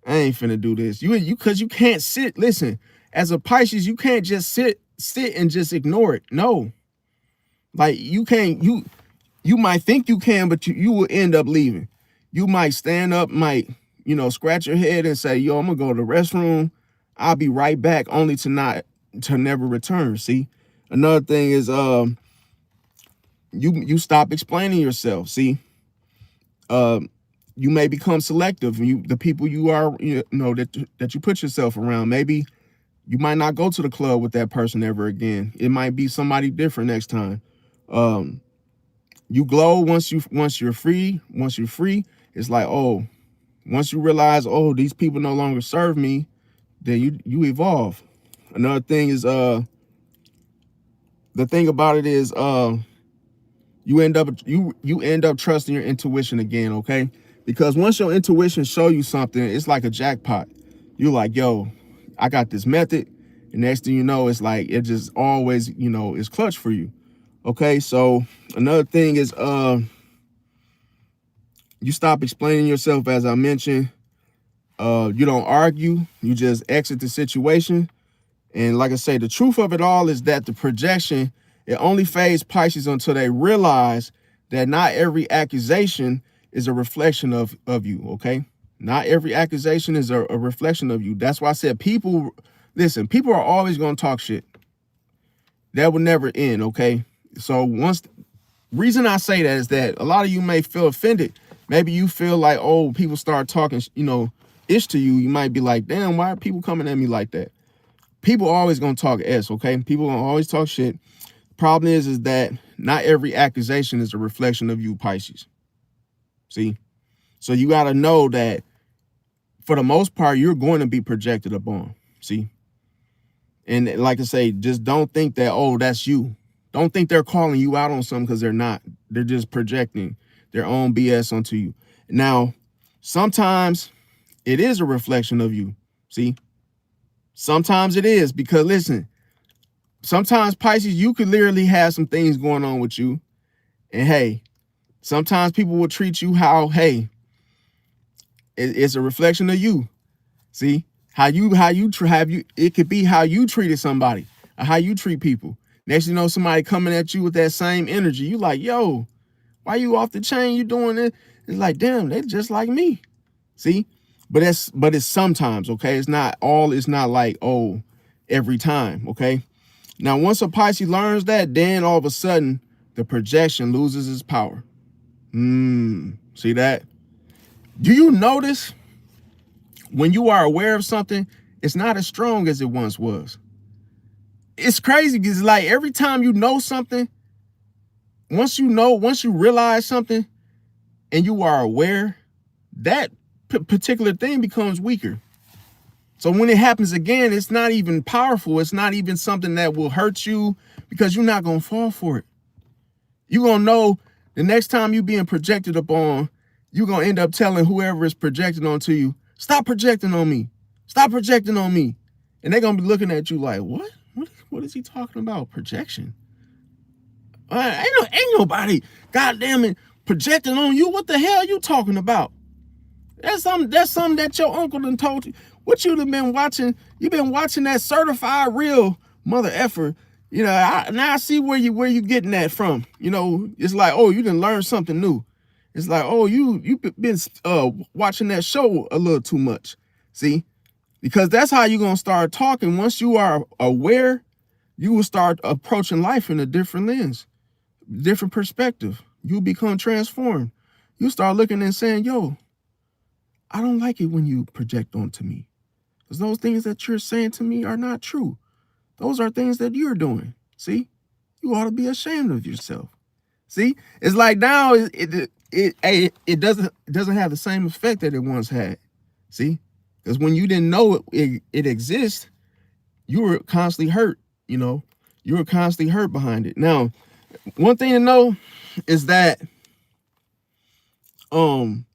I ain't finna do this. Because you can't sit. Listen, as a Pisces, you can't just sit and just ignore it. No. Like you can't, you might think you can, but you will end up leaving. You might stand up, might, scratch your head and say, yo, I'm gonna go to the restroom. I'll be right back, only to never return. See? Another thing is you stop explaining yourself. See? You may become selective. The people you are, that you put yourself around. Maybe you might not go to the club with that person ever again. It might be somebody different next time. You glow once you're free. Once you're free, it's like, oh, once you realize, oh, these people no longer serve me, then you evolve. Another thing is the thing about it is you end up trusting your intuition again, okay? Because once your intuition show you something, it's like a jackpot. You're like, yo, I got this method. And next thing you know, it's like it just always, is clutch for you. Okay, so another thing is you stop explaining yourself, as I mentioned. You don't argue, you just exit the situation. And like I say, the truth of it all is that the projection, it only fades Pisces until they realize that not every accusation is a reflection of you, okay? Not every accusation is a reflection of you. That's why I said people are always going to talk shit. That will never end, okay? So reason I say that is that a lot of you may feel offended. Maybe you feel like, oh, people start talking, ish to you. You might be like, damn, why are people coming at me like that? People are always going to talk S, okay? People going to always talk shit. Problem is that not every accusation is a reflection of you, Pisces. See? So you got to know that for the most part, you're going to be projected upon. See? And like I say, just don't think that, oh, that's you. Don't think they're calling you out on something, because they're not. They're just projecting their own BS onto you. Now, sometimes it is a reflection of you. See? Sometimes it is, because listen, sometimes Pisces, you could literally have some things going on with you. And hey, sometimes people will treat you how, hey, it's a reflection of you. See? It could be how you treated somebody, or how you treat people. Next you know, somebody coming at you with that same energy. You like, yo, why you off the chain? You doing it? It's like, damn, they just like me. See? But it's sometimes, okay? It's not like, oh, every time, okay? Now, once a Pisces learns that, then all of a sudden, the projection loses its power. See that? Do you notice when you are aware of something, it's not as strong as it once was? It's crazy, because like every time you know something, once you realize something and you are aware, that particular thing becomes weaker. So when it happens again, it's not even powerful. It's not even something that will hurt you, because you're not going to fall for it. You're going to know the next time you being projected upon, you're going to end up telling whoever is projecting onto you, stop projecting on me. Stop projecting on me. And they're going to be looking at you like, what? What is he talking about? Projection? Ain't nobody, goddamn it, projecting on you. What the hell are you talking about? That's something that your uncle done told you. What you've been watching? You've been watching that Certified Real mother effer. Now I see where you getting that from. It's like, oh, you didn't learn something new. It's like, oh, you've been watching that show a little too much. See? Because that's how you're going to start talking. Once you are aware, you will start approaching life in a different lens, different perspective. You'll become transformed. You start looking and saying, yo, I don't like it when you project onto me, because those things that you're saying to me are not true. Those are things that you're doing. See, you ought to be ashamed of yourself. See, it's like now it doesn't have the same effect that it once had. See, because when you didn't know it exists, you were constantly hurt. You were constantly hurt behind it. Now, one thing to know is that don't,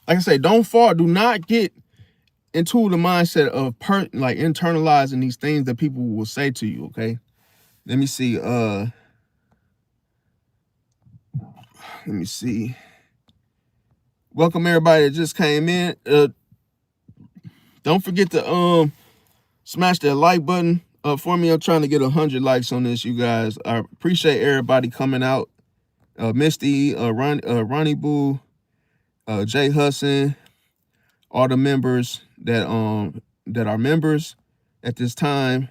like I say, don't fall. Do not get into the mindset of internalizing these things that people will say to you. Okay, let me see. Let me see. Welcome everybody that just came in. Don't forget to smash that like button for me. I'm trying to get 100 likes on this, you guys. I appreciate everybody coming out. Misty, Ronnie Boo, Jay Hudson, all the members that are members at this time.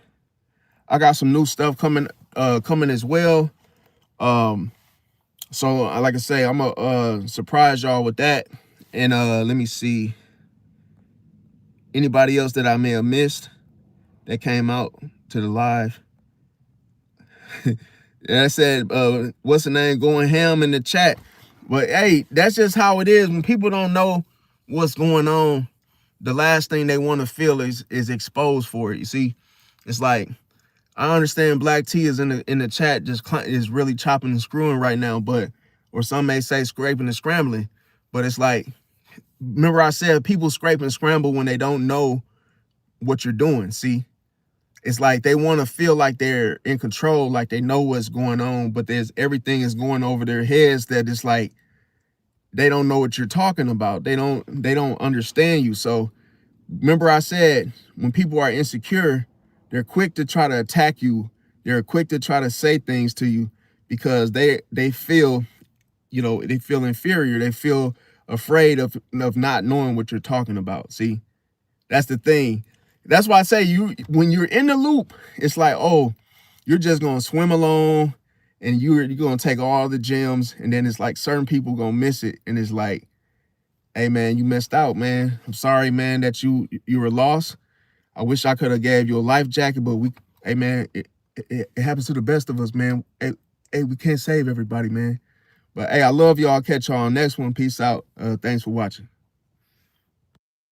I got some new stuff coming as well. So like I say, I'm gonna surprise y'all with that. And let me see anybody else that I may have missed that came out to the live. I said, what's the name, going ham in the chat. But hey, that's just how it is. When people don't know what's going on, the last thing they want to feel is exposed for it. You see, it's like, I understand Black T is in the chat, just is really chopping and screwing right now, or some may say scraping and scrambling. But it's like, remember I said people scrape and scramble when they don't know what you're doing. See, it's like they want to feel like they're in control, like they know what's going on, but everything is going over their heads that it's like they don't know what you're talking about. They don't understand you. So remember I said, when people are insecure, they're quick to try to attack you. They're quick to try to say things to you because they feel, they feel inferior. They feel afraid of not knowing what you're talking about. See, that's the thing. That's why I say when you're in the loop, it's like, oh, you're just going to swim along and you're gonna take all the gems, and then it's like certain people gonna miss it, and it's like, hey man, you missed out, man. I'm sorry, man, that you were lost. I wish I could have gave you a life jacket, but hey man, it happens to the best of us, man. Hey, we can't save everybody, man. But hey, I love y'all. Catch y'all on next one. Peace out. Thanks for watching.